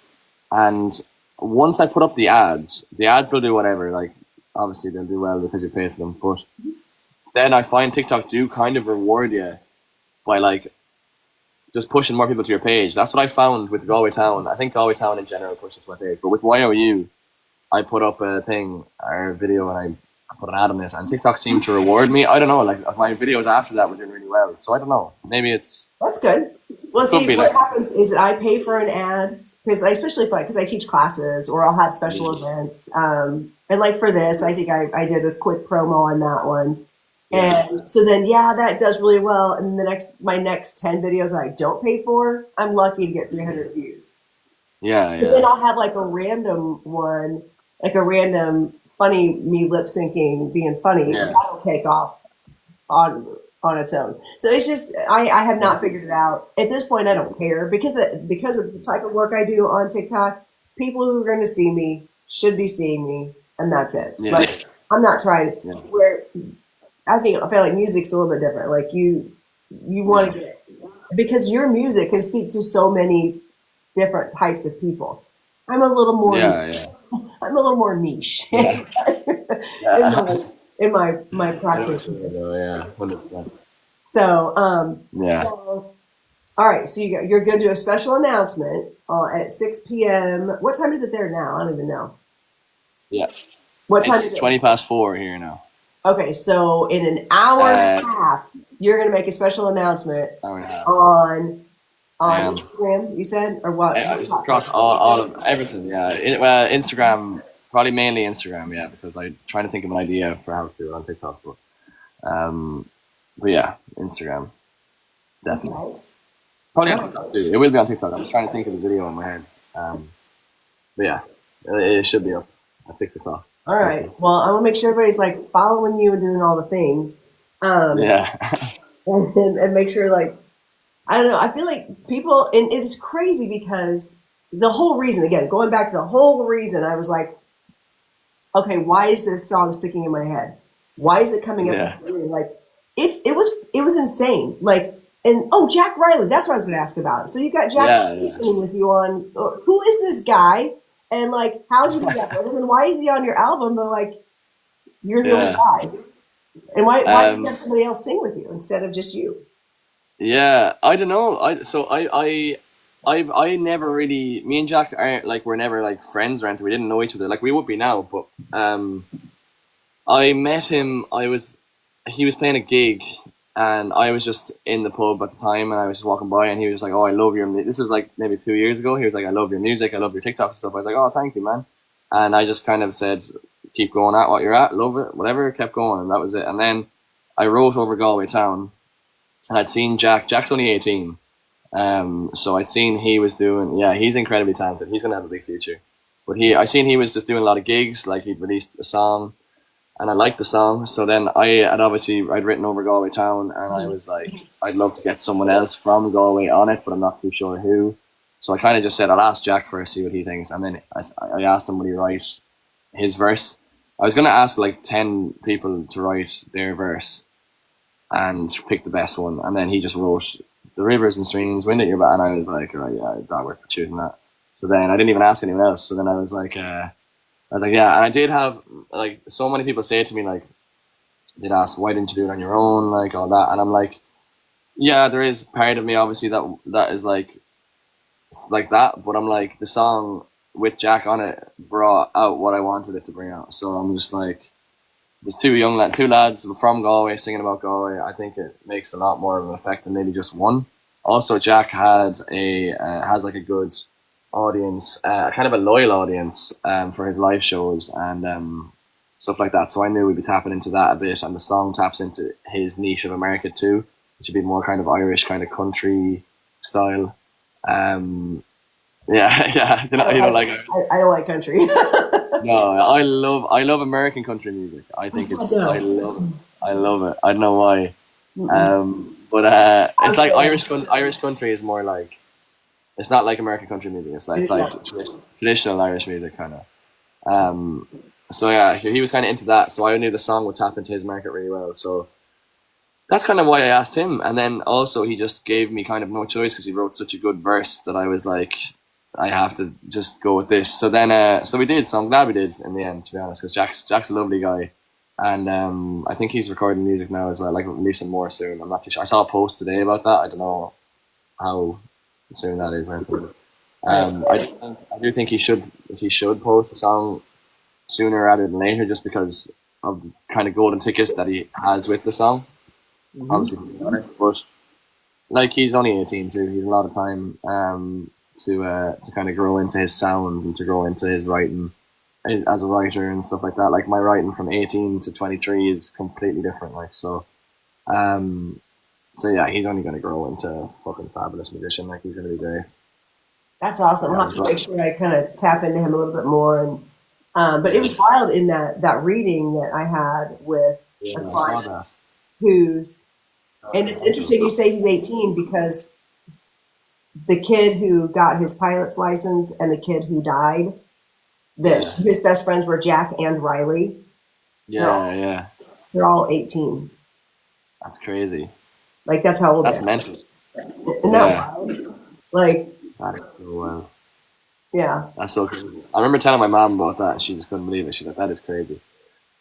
And once I put up the ads will do whatever. Like obviously they'll do well because you pay for them. But then I find TikTok do kind of reward you by like just pushing more people to your page. That's what I found with Galway Town. I think Galway Town in general pushes to my page, but with YOU, I put up a thing or a video and I put an ad on this, and TikTok seemed to reward me. I don't know, like my videos after that were doing really well. So I don't know. Maybe it's that's good. Well, Could see, be what like- happens is I pay for an ad because especially because I teach classes or I'll have special events. And like for this, I think I did a quick promo on that one. Yeah. And so then, that does really well. And my next 10 videos I don't pay for, I'm lucky to get 300 views. yeah. But then I'll have like a random one, like a random funny me lip syncing being funny. Yeah. That'll take off on its own. So it's just I have not figured it out at this point. I don't care because of the type of work I do on TikTok. People who are going to see me should be seeing me, and that's it. Yeah. But I'm not trying. Yeah. Where I feel like music's a little bit different. Like you want to get because your music can speak to so many different types of people. I'm a little more. Yeah. I'm a little more niche Yeah. in my practice. Yeah, 100%. So, Yeah. so, all right. So you're going to do a special announcement at 6 p.m. What time is it there now? I don't even know. Yeah. What time It's is it? 4 here now. Okay, so in an hour and a Uh, half, you're going to make a special announcement Hour and a half. on Um, Instagram. You said or what? It's across all of everything. Yeah. Instagram, Probably mainly Instagram, yeah, because I'm trying to think of an idea for how to do it on TikTok. But yeah, Instagram definitely. Okay. Probably on Oh. TikTok too. It will be on TikTok. I'm just trying to think of the video in my head. But yeah, it should be up at 6 o'clock. All right. Well, I want to make sure everybody's like following you and doing all the things, Yeah, and make sure like I don't know. I feel like people, and it is crazy because the whole reason, again, going back to the whole reason, I was like, okay, why is this song sticking in my head? Why is it coming up? yeah, Like, it was insane. Like, and oh, Jack Riley, that's what I was going to ask about. So you got Jack yeah, Riley yeah, singing with you on. Who is this guy? And like, how'd you do that with him? And why is he on your album? But like, you're the only yeah. guy. And why did you have Um, somebody else sing with you instead of just you? yeah. I don't know. I never really. Me and Jack are like we're never like friends or anything. We didn't know each other. Like we would be now, but I met him. He was playing a gig, and I was just in the pub at the time, and I was walking by, and he was like, "Oh, I love your." This was like maybe 2 years ago. He was like, "I love your music. I love your TikTok and stuff." I was like, "Oh, thank you, man." And I just kind of said, "Keep going at what you're at. Love it, whatever." Kept going, and that was it. And then I wrote over Galway town, and I'd seen Jack. Jack's only 18, so I'd seen he was doing. Yeah, he's incredibly talented. He's gonna have a big future. But I seen he was just doing a lot of gigs. Like he'd released a song and I liked the song. So then I'd written over Galway Town, and I was like, I'd love to get someone else from Galway on it, but I'm not too sure who. So I kind of just said I'll ask Jack first, see what he thinks, and then I asked him would he write his verse. I was gonna ask like 10 people to write their verse and pick the best one, and then he just wrote the rivers and streams, wind at your back, and I was like, right, yeah, that worked for choosing that. So then I didn't even ask anyone else. So then I was like, yeah, and I did have like so many people say to me like they'd ask why didn't you do it on your own, like all that, and I'm like, yeah, there is part of me obviously that is like that, but I'm like the song with Jack on it brought out what I wanted it to bring out, so I'm just like there's two lads from Galway singing about Galway. I think it makes a lot more of an effect than maybe just one. Also, Jack has like a good audience, kind of a loyal audience for his live shows and stuff like that. So I knew we'd be tapping into that a bit, and the song taps into his niche of America too, which would be more kind of Irish, kind of country style. Um, yeah, yeah, you know, like I don't like country. no, I love American country music. I think I love it. I don't know why. But it's like Irish country is more like it's not like American country music. It's like traditional Irish music kind of. So yeah, he was kind of into that. So I knew the song would tap into his market really well. So that's kind of why I asked him. And then also he just gave me kind of no choice because he wrote such a good verse that I was like, I have to just go with this. So then, so we did. So I'm glad we did in the end, to be honest, because Jack's a lovely guy, and I think he's recording music now as well, like releasing more soon. I'm not too sure. I saw a post today about that. I don't know how soon that is. I do think he should post a song sooner rather than later, just because of the kind of golden ticket that he has with the song. Obviously, but like he's only 18 too. He's a lot of time to kind of grow into his sound and to grow into his writing as a writer and stuff like that. Like my writing from 18 to 23 is completely different. Like so yeah, he's only going to grow into a fucking fabulous musician. Like he's going to be great. That's awesome. I'll have to make sure I kind of tap into him a little bit more. And but it was wild in that reading that I had with a I saw client that. who's, and it's interesting you say he's 18 because the kid who got his pilot's license and the kid who died, his best friends were Jack and Riley. Yeah. They're all 18. That's crazy. Like that's how old That's they are. mental. Isn't that wild? Like, That is so wild. yeah. That's so crazy. I remember telling my mom about that, and she just couldn't believe it. She's like, "That is crazy."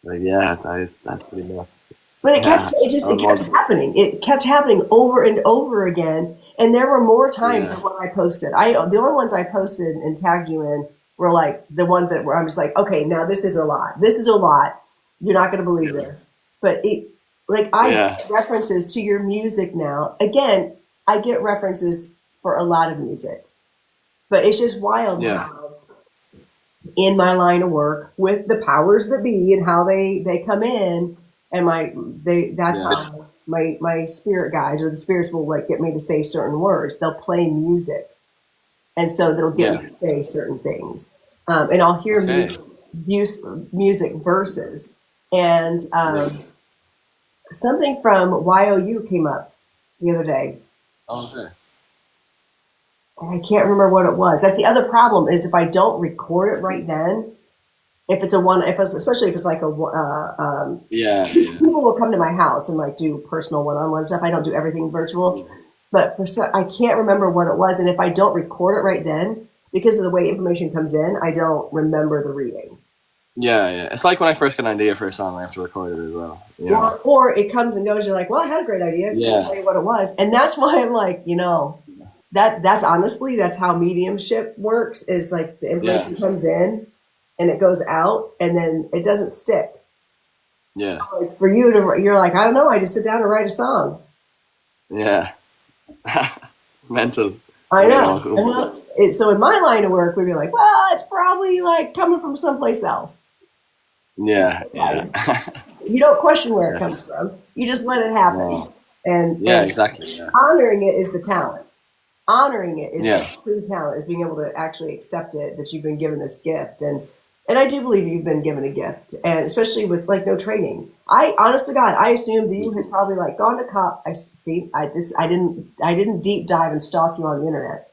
Like, yeah, that's pretty nuts. But it Yeah, kept happening. It kept happening over and over again. And there were more times than when I posted. The only ones I posted and tagged you in were like the ones that were I'm just like, okay, now this is a lot. This is a lot. You're not going to believe this. But I get references to your music now. Again, I get references for a lot of music. But it's just wild how in my line of work with the powers that be and how they come in, and that's Yeah. how my spirit guides or the spirits will like get me to say certain words. They'll play music, and so that'll get me Yeah. to say certain things. And I'll hear Okay. music verses, and Yeah. something from YOU came up the other day. Okay. And I can't remember what it was. That's the other problem is if I don't record it right then, if it's a one, if it's, especially if it's like a, Yeah. Yeah. people will come to my house and like do personal one-on-one stuff. I don't do everything virtual, but I can't remember what it was. And if I don't record it right then, because of the way information comes in, I don't remember the reading. Yeah. Yeah. It's like when I first get an idea for a song, I have to record it as well. You know? Or it comes and goes. You're like, well, I had a great idea. I can't Yeah. tell you what it was. And that's why I'm like, that's honestly, that's how mediumship works is like the information Yeah. comes in and it goes out and then it doesn't stick. Yeah. Like for you to, you're like, I don't know. I just sit down and write a song. Yeah. It's mental. I You know. know? So in my line of work, we'd be like, well, it's probably like coming from someplace else. Yeah. Yeah. You don't question where it Yeah. comes from. You just let it happen. No. And, Yeah. and Exactly. Yeah. honoring it is the talent. Honoring it is Yeah. the true talent, is being able to actually accept it, that you've been given this gift. And I do believe you've been given a gift, and especially with like no training. I, honest to God, I assumed that you had probably like gone to I didn't deep dive and stalk you on the internet.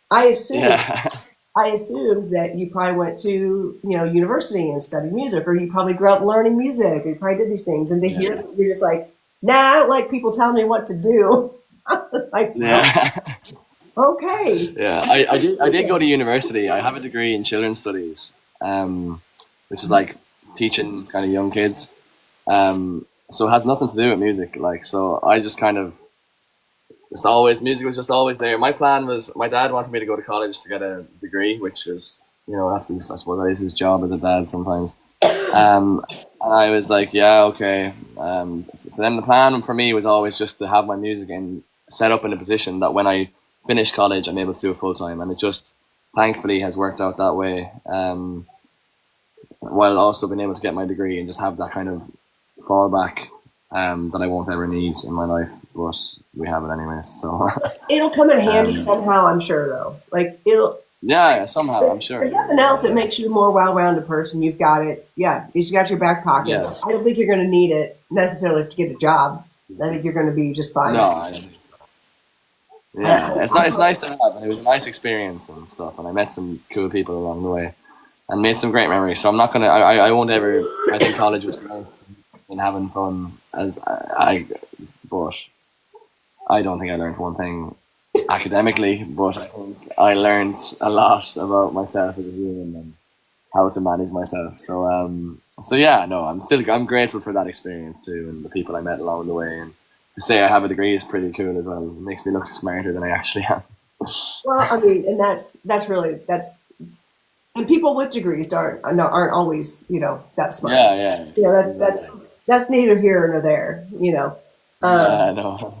I assumed Yeah. I assumed that you probably went to university and studied music, or you probably grew up learning music, or you probably did these things. And to hear Yeah. that you're just like, nah, I don't like people telling me what to do. Like, Yeah. okay, Yeah, I did go to university. I have a degree in children's studies, which is like teaching kind of young kids. So it has nothing to do with music. Like, so I just kind of music was just always there. My plan was my dad wanted me to go to college to get a degree, which was I suppose that is his job as a dad sometimes. And I was like, yeah, okay. So then the plan for me was always just to have my music and set up in a position that when I finish college, I'm able to do it full time, and it just thankfully has worked out that way. While also being able to get my degree and just have that kind of fallback that I won't ever need in my life, but we have it anyways. So it'll come in handy somehow. I'm sure, though. Like yeah, somehow I'm sure. If nothing else, it makes you a more well-rounded person. You've got it. Yeah, you've got your back pocket. Yeah. I don't think you're going to need it necessarily to get a job. I think you're going to be just fine. No, yeah, it's nice to have, and it was a nice experience and stuff, and I met some cool people along the way, and made some great memories. So I'm not gonna, I won't ever. I think college was great and having fun but I don't think I learned one thing academically, but I think I learned a lot about myself as a human and how to manage myself. So yeah, no, I'm grateful for that experience too, and the people I met along the way, and to say I have a degree is pretty cool as well. It makes me look smarter than I actually am. Well, I mean, and that's and people with degrees aren't always that smart. Yeah. That's neither here nor there. Yeah, no.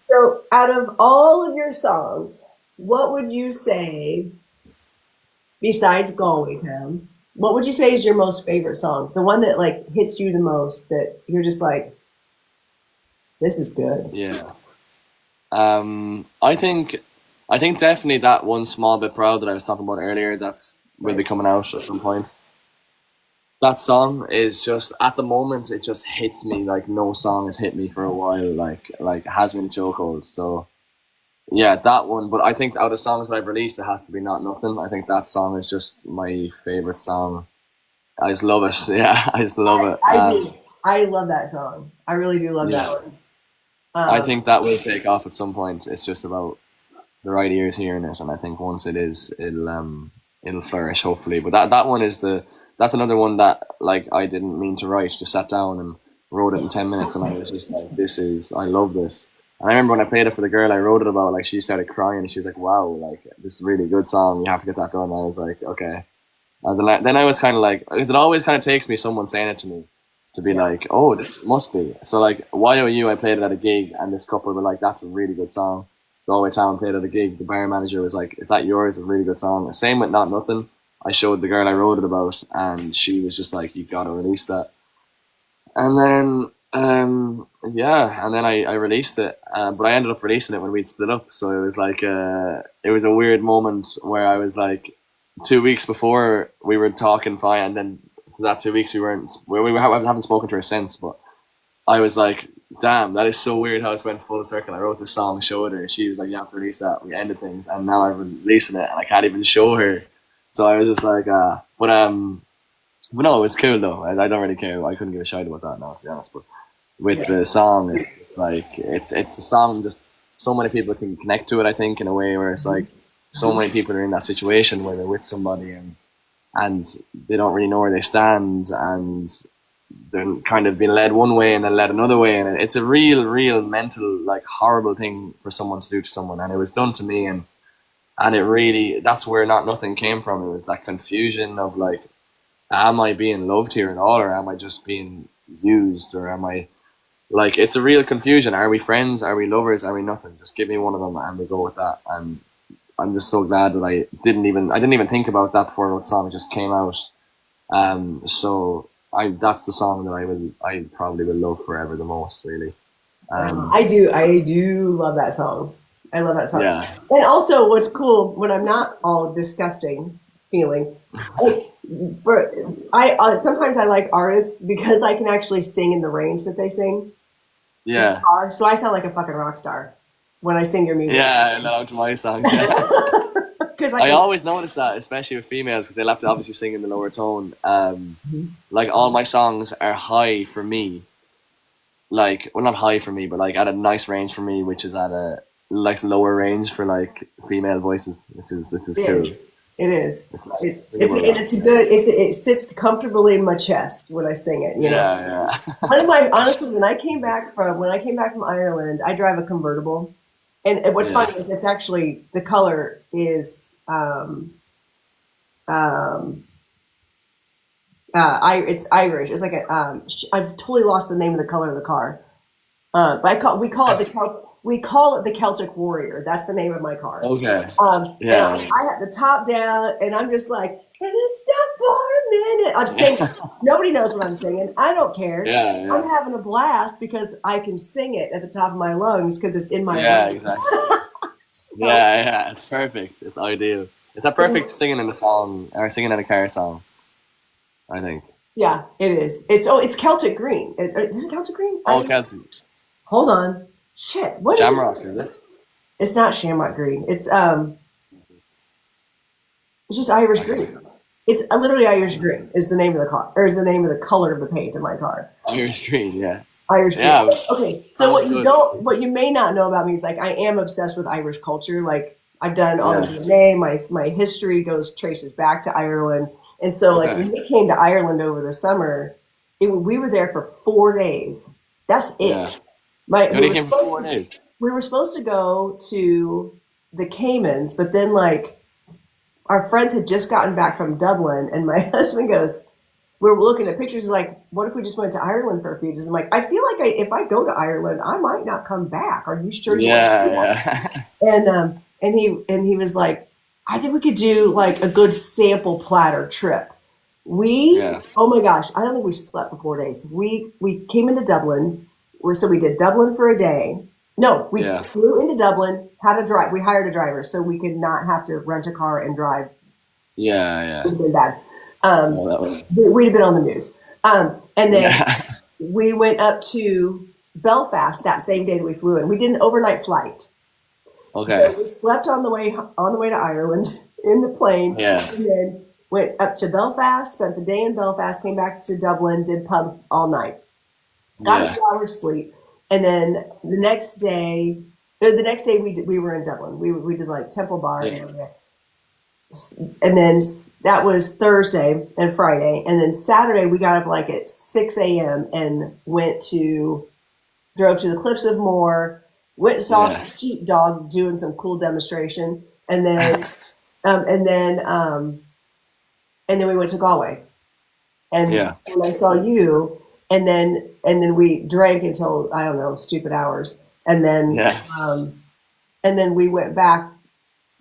So, out of all of your songs, what would you say, besides Galway Town, what would you say is your most favorite song? The one that like hits you the most, that you're just like, this is good. Yeah. I think definitely that one Small Bit Proud that I was talking about earlier, that's will be coming out at some point. That song is just, at the moment, it just hits me like no song has hit me for a while, like it has me in a chokehold. So yeah, that one. But I think out of songs that I've released, it has to be Not Nothing. I think that song is just my favorite song. I just love it. Yeah, I just love it. I love that song. I really do love that one. I think that will take off at some point. It's just about the right ears hearing it, and I think once it is, it'll flourish hopefully. But that one is that's another one that like I didn't mean to write. Just sat down and wrote it in 10 minutes, and I was just like, I love this. And I remember when I played it for the girl I wrote it about, like she started crying, and she was like, wow, like this is a really good song. You have to get that done. And I was like, okay. And then I was kind of like, it always kind of takes me someone saying it to me to be like, oh, this must be. So like YOU, I played it at a gig, and this couple were like, that's a really good song. Galway Town played at a gig. The bar manager was like, is that yours? It's a really good song. Same with Not Nothing. I showed the girl I wrote it about, and she was just like, "You got to release that." And then yeah, and then I released it, but I ended up releasing it when we'd split up. So it was like it was a weird moment where I was like, 2 weeks before we were talking fine, and then for that 2 weeks we haven't spoken to her since. But I was like, damn, that is so weird how it's went full circle. I wrote the song, showed her, she was like, you have to release that. We ended things, and now I'm releasing it, and I can't even show her. So I was just like, but no, it was cool though. I don't really care. I couldn't give a shit about that now, to be honest. But with the song, it's like it's a song just so many people can connect to it. I think in a way where it's like so many people are in that situation where they're with somebody and they don't really know where they stand, and they're kind of being led one way and then led another way, and it's a real mental, like, horrible thing for someone to do to someone, and it was done to me, and it really, that's where nothing came from. It was that confusion of like, am I being loved here at all, or am I just being used, or am I, like, it's a real confusion. Are we friends? Are we lovers? Are we nothing? Just give me one of them and we go with that. And I'm just so glad that I didn't even think about that before I wrote the song. It just came out. So that's the song that I probably will love forever the most, really. I do love that song. I love that song. Yeah. And also, what's cool when I'm not all disgusting feeling, like, sometimes I like artists because I can actually sing in the range that they sing. Yeah. So I sound like a fucking rock star when I sing your music. Yeah, and out to my songs. Yeah. Because I always notice that, especially with females, because they'll have to obviously sing in the lower tone. Like, all my songs are high for me. Like, well, not high for me, but like at a nice range for me, which is at a like lower range for like female voices, which is cool. It is. It's like, it sits comfortably in my chest when I sing it. You know. Yeah. Honestly, when I came back from Ireland, I drive a convertible, and what's funny is it's actually, the color is it's Irish. It's like I've totally lost the name of the color of the car, but we call it the Celtic Warrior. That's the name of my car. Okay. Yeah. I had the top down, and I'm just like, and it's stop for a minute. I'm singing. Nobody knows what I'm singing. I don't care. Yeah. I'm having a blast because I can sing it at the top of my lungs because it's in my lungs. Exactly. Yeah. It's perfect. It's ideal. It's a perfect singing in a song, or singing in a car song, I think. Yeah, it is. It's Celtic Green. Is it Celtic Green? Oh, Celtic. Hold on. Shit. What Shamrock, is it? It's not Shamrock Green. It's just Irish Green. It's literally Irish Green is the name of the car, or is the name of the color of the paint in my car. Irish Green, yeah. Irish Green. Yeah. Okay, so what you may not know about me is, like, I am obsessed with Irish culture. Like, I've done all the DNA. My history traces back to Ireland, and so like when we came to Ireland over the summer, we were there for 4 days. That's it. Yeah. We were supposed to go to the Caymans, but then, like, our friends had just gotten back from Dublin, and my husband goes, we were looking at pictures, like, what if we just went to Ireland for a few days? I'm like, I feel like if I go to Ireland, I might not come back. Are you sure you want to do that? And he was like, I think we could do like a good sample platter trip. Oh my gosh, I don't think we slept for 4 days. We came into Dublin. So we did Dublin for a day. No, we flew into Dublin, had a drive. We hired a driver so we could not have to rent a car and drive. Yeah. It would have been bad. We'd have been on the news. And then we went up to Belfast that same day that we flew in. We did an overnight flight. Okay. So we slept on the way to Ireland in the plane. Yeah. And then went up to Belfast, spent the day in Belfast, came back to Dublin, did pub all night. Got a few hours sleep, and then the next day we were in Dublin. We did like Temple Bar area, and then that was Thursday and Friday, and then Saturday we got up like at 6 a.m. and drove to the Cliffs of Moher, went and saw some sheepdog doing some cool demonstration, and then and then we went to Galway, and when I saw you. And then we drank until, I don't know, stupid hours. And then we went back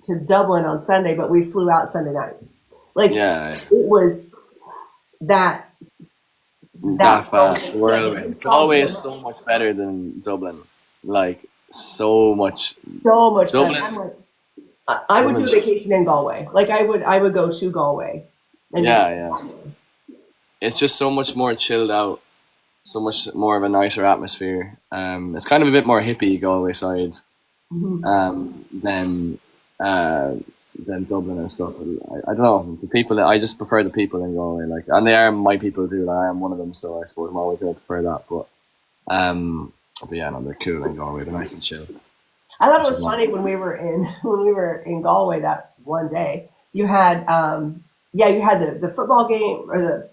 to Dublin on Sunday, but we flew out Sunday night. Like Yeah, it was that that fast. whirlwind. It's always so much better than Dublin. Like so much. So much better. Dublin, I'm like, I would do Dublin. a vacation in Galway. Like I would go to Galway and just Yeah, yeah. It's just so much more chilled out. So much more of a nicer atmosphere. It's kind of a bit more hippie Galway side. Than Dublin and stuff. I don't know the people. I just prefer the people in Galway, like, and they are my people too. I am one of them, so I suppose I'm always going to prefer that. But yeah, no, they're cool in Galway. They're nice and chill. I thought it was funny when we were in Galway that one day. You had you had the football game or the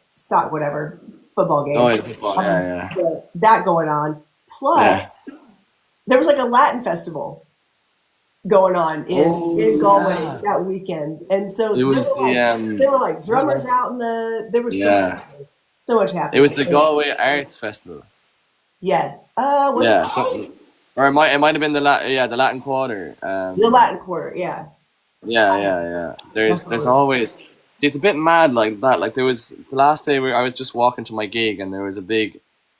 whatever football game. Oh, yeah, football. Yeah, that going on. Plus, there was like a Latin festival going on in Galway that weekend, and so it was there were like drummers out in the. There was so much happening. It was the Galway Arts Festival. Yeah. Was it something, or it might have been the Latin Quarter. The Latin Quarter. Yeah. Yeah. There's always. See, it's a bit mad like that. Like there was the last day where I was just walking to my gig and there was a big,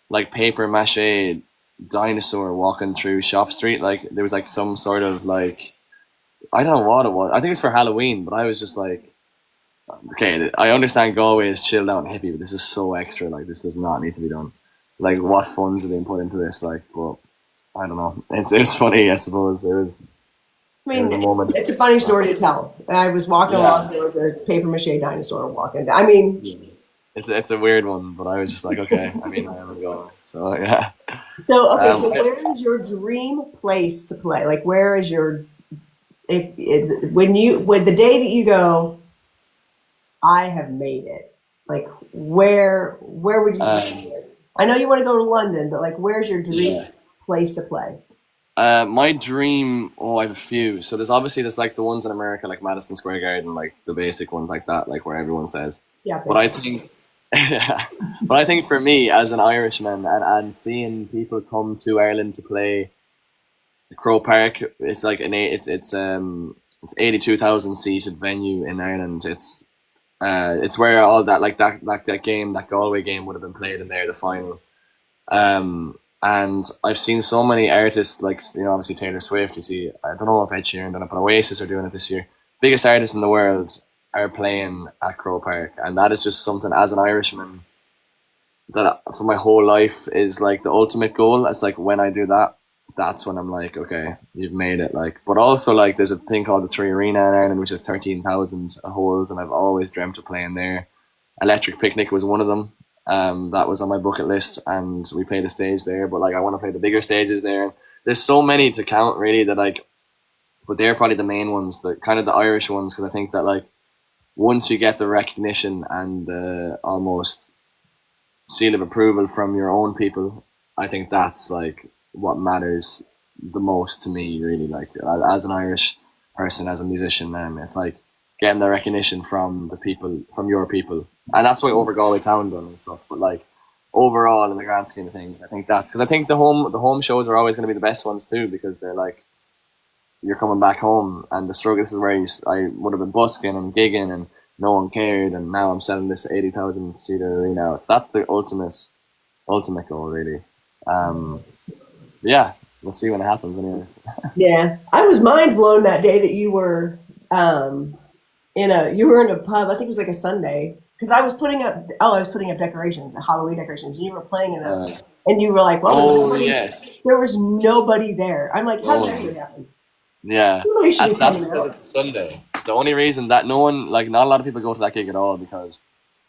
like, paper mache dinosaur walking through Shop Street. Like there was like some sort of, like, I don't know what it was. I think it was for Halloween, but I was just like, okay, I understand Galway is chilled out and hippie, but this is so extra. Like this does not need to be done. Like what funds are being put into this? Like, but I don't know. It was funny, I suppose. It was. I mean, it's a funny story to tell. I was walking along, there was a paper mache dinosaur walking. I mean, it's a weird one, but I was just like, okay. I mean, I am going. So yeah. So okay, so where is your dream place to play? Like, where is your when the day that you go, I have made it. Like, where would you say this? I know you want to go to London, but like, where's your dream place to play? My dream, I have a few. So there's like the ones in America, like Madison Square Garden, like the basic ones like that, like where everyone says. Yeah. But I think for me as an Irishman and seeing people come to Ireland to play the Crow Park, it's like it's 82,000 seated venue in Ireland. It's where all that, like that game, that Galway game would have been played in there, the final. And I've seen so many artists, like, obviously Taylor Swift. You see, I don't know if Ed Sheeran done it, but Oasis are doing it this year. Biggest artists in the world are playing at Crow Park, and that is just something as an Irishman that for my whole life is like the ultimate goal. It's like when I do that, that's when I'm like, okay, you've made it. Like, but also like there's a thing called the Three Arena in Ireland, which is 13,000 holes, and I've always dreamt of playing there. Electric Picnic was one of them. That was on my bucket list, and we played a stage there, but like I want to play the bigger stages there. There's so many to count, really, that like, but they're probably the main ones, the kind of the Irish ones, because I think that like once you get the recognition and the almost seal of approval from your own people, I think that's like what matters the most to me, really. Like as an Irish person, as a musician, it's like getting the recognition from the people, from your people. And that's why Over Galway Town done and stuff. But like overall, in the grand scheme of things, I think that's because I think the home shows are always going to be the best ones too, because they're like, you're coming back home, and the struggle. This is where I would have been busking and gigging, and no one cared, and now I'm selling this 80,000 seater arena. That's the ultimate goal, really. Yeah, we'll see when it happens, anyways. Yeah, I was mind blown that day that you were in a pub. I think it was like a Sunday. Because I was putting up decorations, Halloween decorations, and you were playing in them, and you were like, "Well, there was nobody there." I'm like, "How did that happen?" Yeah, that's because it's a Sunday. The only reason that no one, like, not a lot of people go to that gig at all, because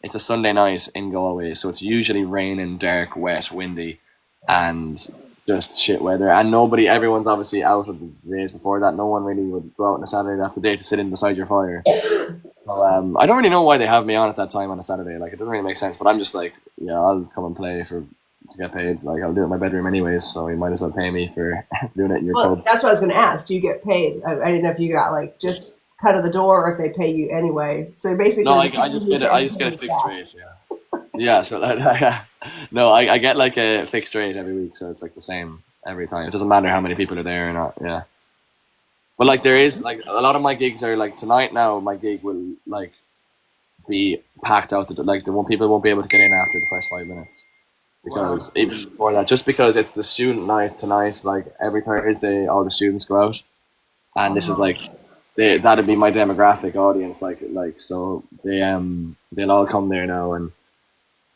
it's a Sunday night in Galway, so it's usually raining, dark, wet, windy, and just shit weather. And everyone's obviously out of the days before that. No one really would go out on a Saturday. That's the day to sit in beside your fire. So, I don't really know why they have me on at that time on a Saturday. Like, it doesn't really make sense. But I'm just like, yeah, I'll come and play to get paid. Like, I'll do it in my bedroom anyways. So you might as well pay me for doing it in your pub. That's what I was going to ask. Do you get paid? I didn't know if you got like just cut of the door, or if they pay you anyway. So basically, no, I just get a fixed rate. Yeah. Yeah. So no, I get like a fixed rate every week. So it's like the same every time. It doesn't matter how many people are there or not. Yeah. But like there is like a lot of my gigs are like tonight now. My gig will like be packed out. Like people won't be able to get in after the first 5 minutes because even before that, just because it's the student night tonight. Like every Thursday, all the students go out, and this is like that'd be my demographic audience. Like so they'll all come there now. And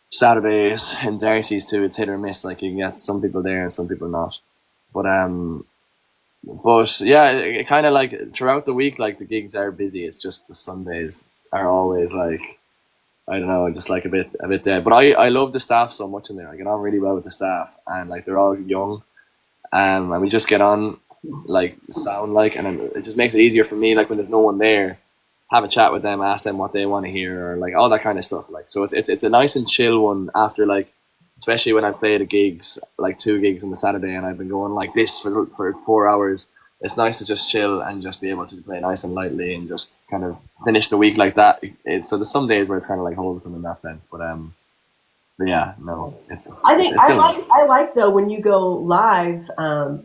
Saturdays in Darcy's too, it's hit or miss. Like you can get some people there and some people not. But yeah, it kind of like throughout the week, like the gigs are busy. It's just the Sundays are always like, I don't know, just like a bit dead. But I love the staff so much in there. I get on really well with the staff, and like they're all young, and we just get on like sound like, and then it just makes it easier for me. Like when there's no one there, have a chat with them, ask them what they want to hear, or like all that kind of stuff. Like so, it's a nice and chill one after like. Especially when I play the gigs, like 2 gigs on the Saturday, and I've been going like this for 4 hours. It's nice to just chill and just be able to play nice and lightly and just kind of finish the week like that. So there's some days where it's kind of like wholesome in that sense, but yeah, no, I like though when you go live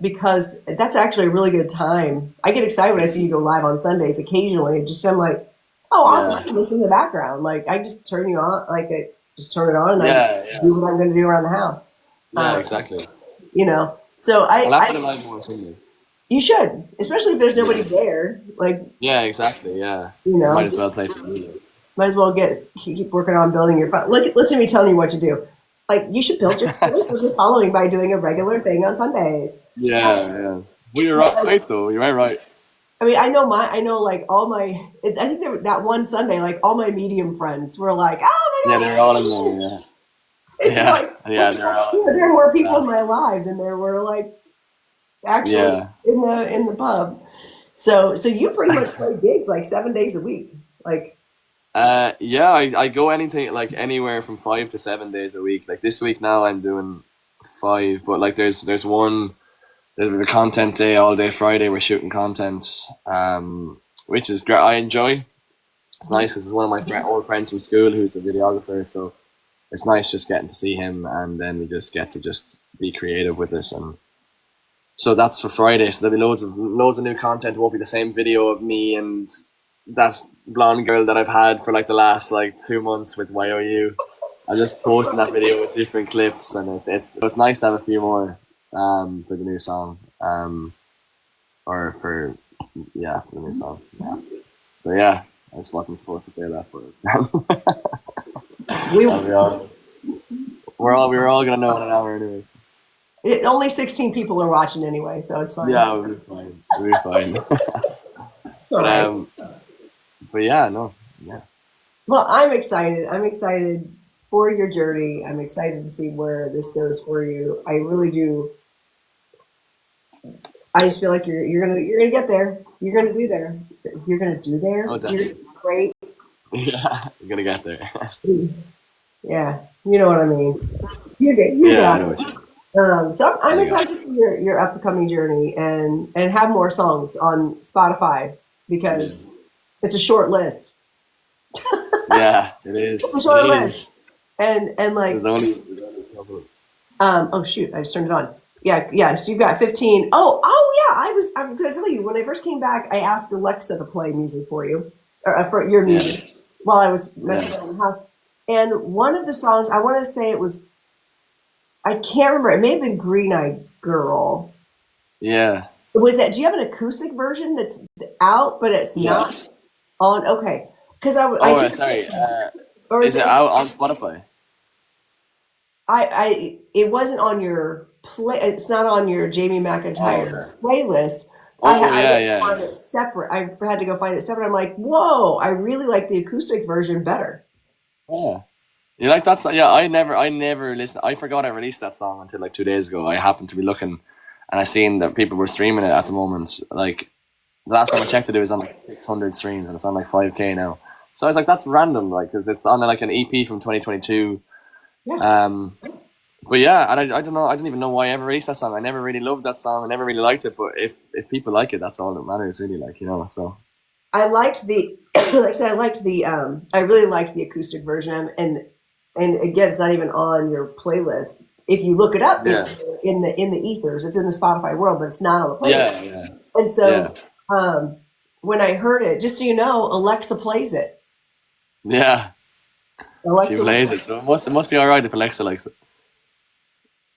because that's actually a really good time. I get excited when I see you go live on Sundays occasionally. It just I'm like, oh, awesome! Yeah. I can listen in the background. Like I just turn you on, just turn it on and I do what I'm going to do around the house. Yeah, exactly. You know, so you should, especially if there's nobody there. Like yeah, exactly. Yeah, you know, might as well play for music. Might as well keep working on building your fun. Listen to me telling you what to do. Like you should build your following by doing a regular thing on Sundays. Yeah. Well, you're right though. You're right. I mean, I know like all my. I think that one Sunday, like all my medium friends were like, "Oh my god!" Yeah, they're all in there. Yeah, they're all. There are more people in my life than there were like actually in the pub. So you pretty much play gigs like 7 days a week, like. Yeah, I go anything like anywhere from 5 to 7 days a week. Like this week now, I'm doing 5, but like there's a content day all day Friday. We're shooting content, which is great. I enjoy. It's nice because it's one of my old friends from school who's the videographer. So it's nice just getting to see him, and then we just get to just be creative with it. And so that's for Friday. So there'll be loads of new content. It won't be the same video of me and that blonde girl that I've had for like the last like 2 months with YOU. I'm just posting that video with different clips, and it's nice to have a few more. For the new song, or for the new song. Yeah. So yeah, I just wasn't supposed to say that, but we were all gonna know in an hour anyways. Only 16 people are watching anyway, so it's fine. Yeah, we'll be fine. But yeah, no, yeah. Well, I'm excited. I'm excited for your journey. I'm excited to see where this goes for you. I really do. I just feel like you're gonna get there. You're gonna do there. You're gonna do there. Oh, definitely. You're great. Yeah, you're gonna get there. Yeah, you know what I mean. You got it. So I'm excited to see your upcoming journey and have more songs on Spotify because it's a short list. Yeah, it is. It's a short list. And like there's only a couple. Oh shoot, I just turned it on. Yeah. So you've got 15. Oh yeah. I'm going to tell you, when I first came back, I asked Alexa to play music for you, or for your music, while I was messing around in the house. And one of the songs, I want to say it was, I can't remember. It may have been Green Eyed Girl. Yeah. Was that? Do you have an acoustic version that's out, but it's not on? Okay, because sorry. Or is it out on Spotify? It wasn't on your play. It's not on your Jamie McIntyre playlist. I had to find it separate. I had to go find it separate. I'm like, whoa! I really like the acoustic version better. Yeah, you like that song? Yeah, I never listened. I forgot I released that song until like 2 days ago. I happened to be looking, and I seen that people were streaming it at the moment. Like the last time I checked it was on like 600 streams, and it's on like 5K now. So I was like, that's random, like, because it's on like an EP from 2022. Yeah. But yeah, and I don't know, I didn't even know why I ever released that song. I never really loved that song. I never really liked it. But if people like it, that's all that matters, really. Like, you know. So I liked the, like I said, I really liked the acoustic version, and again, it's not even on your playlist. If you look it up, it's in the ethers. It's in the Spotify world, but it's not on the playlist. Yeah. And so when I heard it, just so you know, Alexa plays it. Yeah. She Alexa plays likes it, so it must be all right if Alexa likes it.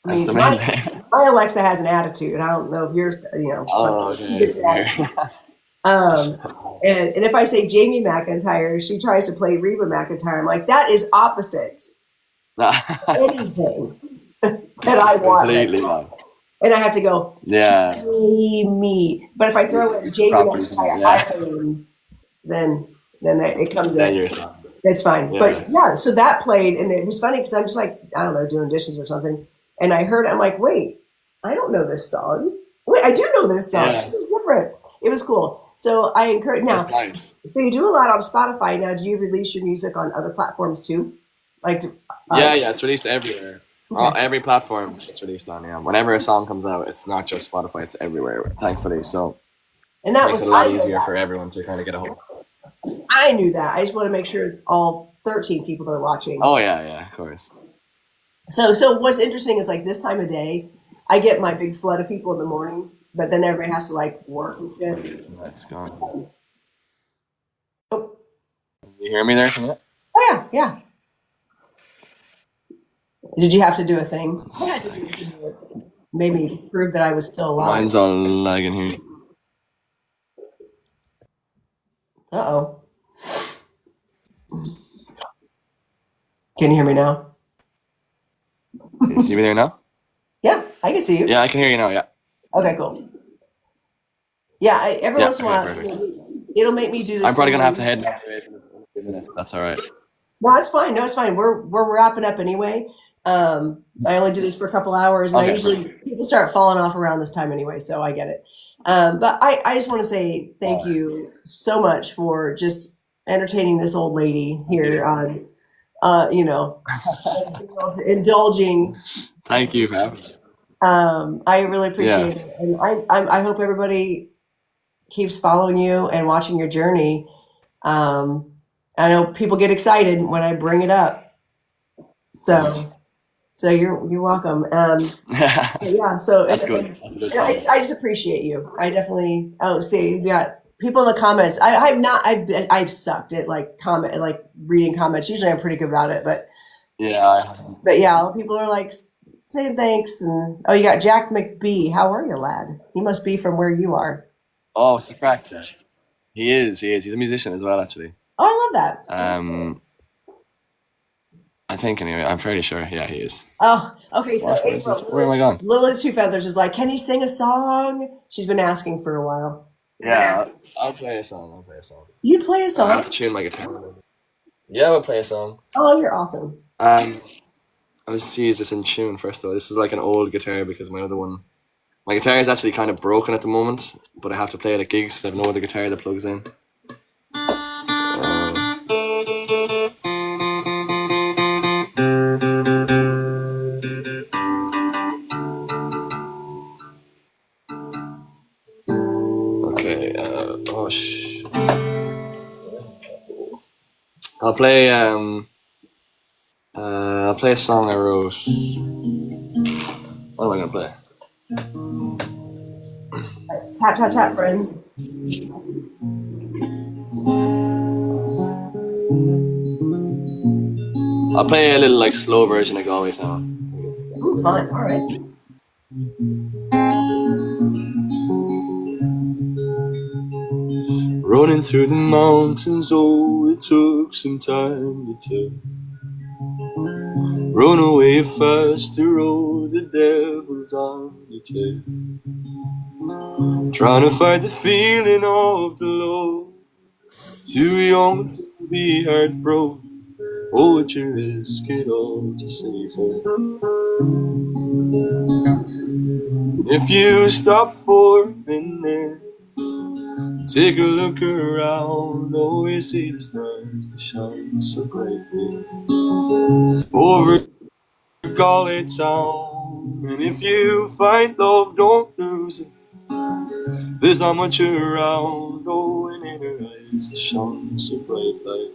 I That's the mean, main thing. my Alexa has an attitude. I don't know if yours, but Oh, she okay. gets an attitude. Um, and if I say Jamie McIntyre, she tries to play Reba McIntyre. I'm like, that is opposite anything that I want right Completely, now. man. And I have to go, Yeah, Jamie. But if I throw in Jamie properly. McIntyre Yeah, iPhone, then it comes then in. you're son. It's fine. Yeah. But yeah, so that played, and it was funny because I'm just like, I don't know, doing dishes or something. And I heard it, I'm like, wait, I don't know this song. Wait, I do know this song. Yeah. This is different. It was cool. So I encourage That's now. nice. So you do a lot on Spotify now. Do you release your music on other platforms too? Like, Yeah, it's released everywhere. okay. Every platform it's released on, yeah. Whenever a song comes out, it's not just Spotify, it's everywhere, thankfully. So And it that makes was it a lot I know easier that. for everyone to kind of get a hold. I knew that. I just want to make sure all 13 people that are watching. Oh, yeah, of course. So what's interesting is like this time of day, I get my big flood of people in the morning, but then everybody has to like work and shit. That's gone. Oh, You hear me there? Yeah. oh yeah. Did you have to do a thing? I had to do a thing that made me prove that I was still alive. Mine's all lagging here. Uh-oh. Can you hear me now? Can you see me there now? Yeah, I can see you. Yeah, I can hear you now, yeah. Okay, cool. Yeah, every Yeah, once in a okay, while, perfect. it'll make me do this. I'm probably thing going to have to where- head now anyway for a few minutes. That's all right. No, it's fine. No, it's fine. We're wrapping up anyway. I only do this for a couple hours, and I Okay, usually people start falling off around this time anyway, so I get it. But I just want to say thank All right. you so much for just entertaining this old lady here on, indulging. Thank you for having me. I really Yeah. appreciate it, and I hope everybody keeps following you and watching your journey. I know people get excited when I bring it up, so you're welcome. So yeah, so That's good. That's a good I sign. just appreciate you. I definitely. Oh, see, you got people in the comments. I've not. I've sucked at like reading comments. Usually, I'm pretty good about it, but Yeah. yeah, people are like saying thanks, and oh, you got Jack McBee. How are you, lad? He must be from where you are. Oh, it's the fracture. He is. He's a musician as well, actually. Oh, I love that. I think anyway. I'm fairly sure. Yeah, he is. Oh, okay. So What is this? Where am I April, going? Little Two Feathers is like, can he sing a song? She's been asking for a while. Yeah, I'll play a song. You play a I song? have to tune my guitar. Yeah, I'll play a song. Oh, you're awesome. Let's see, is this in tune first though? This is like an old guitar because my guitar is actually kind of broken at the moment, but I have to play it at gigs. So I have no other guitar that plugs in. Okay. I'll play a song I wrote. What am I gonna play? Tap, tap, tap, friends. I'll play a little like slow version of Galway Town. Ooh, fun. All right. Running through the mountains, oh, it took some time to tell. Run away faster, oh, the devil's on your tail. Trying to fight the feeling of the love. Too young to be heartbroken. Oh, would you risk it all to save her? If you stop for a minute, take a look around, oh, you see the stars that shine so brightly over Galway Town. And if you find love, don't lose it. There's not much around, oh, and in her eyes that shine so bright like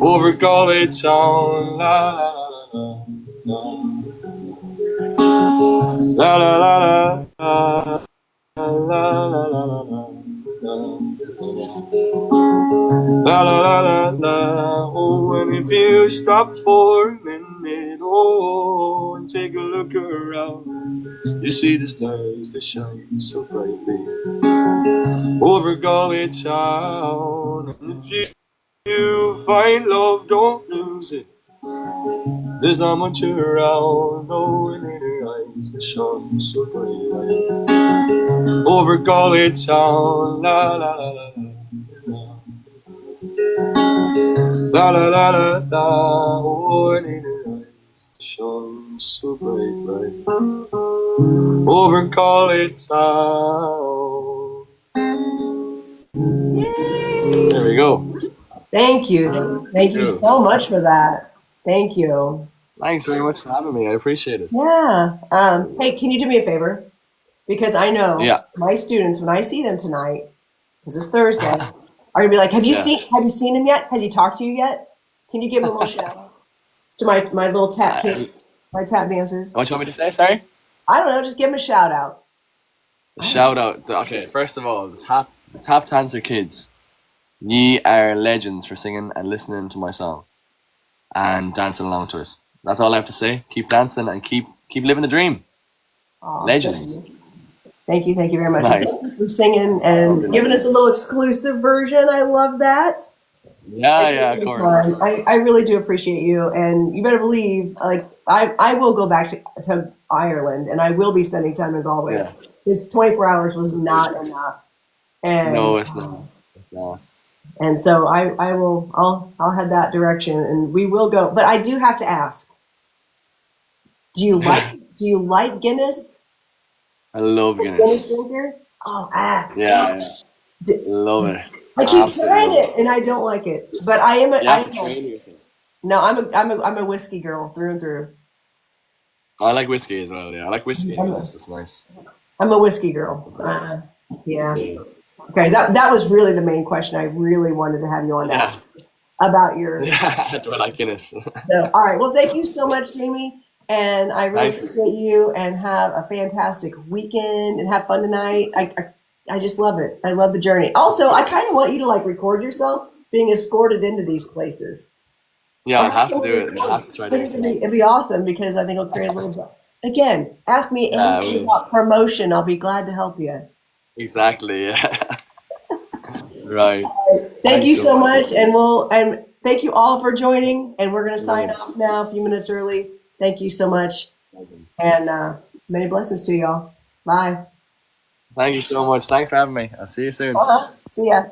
over Galway Town. La la la la la la la la la la la la la la. La la la la la, oh, and if you always stop for a minute, oh, and take a look around. You see the stars that shine so brightly over Galway town. And if you find love, don't lose it. There's not much around, no, in her eyes that shine so bright over Galway town. La la la la la la la la la. Oh, in her eyes that shine so bright over Galway town. Yay! There we go. Thank you. Thank you so much for that. Thank you. Thanks very much for having me. I appreciate it. Yeah. Hey, can you do me a favor? Because I know Yeah. my students, when I see them tonight, because it's Thursday, are gonna be like, "Have you Yeah. seen him yet? Has he talked to you yet? Can you give him a little shout out to my little tap kids, my tap dancers? What do you want me to say? Sorry. I don't know. Just give him a shout out. Shout out. Okay, first of all, the tap dancer kids. Ye are legends for singing and listening to my song and dancing along to it. That's all I have to say. Keep dancing and keep living the dream. Aw, Legends. Thank you very much. Nice. Thank you for singing and giving us a little exclusive version. I love that. Yeah, of course. I really do appreciate you, and you better believe, like, I will go back to Ireland, and I will be spending time in Galway. Yeah. This 24 hours was not enough, and No, it's not. It's not. and so I'll head that direction, and we will go. But I do have to ask: do you like Guinness? I love Guinness Guinness. drinker? Oh, Yeah. Love it. I keep Absolutely trying love it, and I don't like it. But I am. You have to train yourself. No, I'm a whiskey girl through and through. I like whiskey as well. Yeah, I like whiskey. It's just nice. I'm a whiskey girl. Yeah. Okay, that was really the main question. I really wanted to have you on that about your. Yeah, do I like Guinness? So, all right. Well, thank you so much, Jamie, and I really Thanks. appreciate you. And have a fantastic weekend and have fun tonight. I just love it. I love the journey. Also, I kind of want you to like record yourself being escorted into these places. Yeah, I'll have to do it. I'll have to try to do it. It'd be awesome because I think it'll create a little. Again, ask me Yeah, anything about promotion. I'll be glad to help you. Exactly. Yeah. Right. Thank you Thanks so much, and thank you all for joining. And we're gonna sign off now, a few minutes early. Thank you so much, and many blessings to y'all. Bye. Thank you so much. Thanks for having me. I'll see you soon. See ya.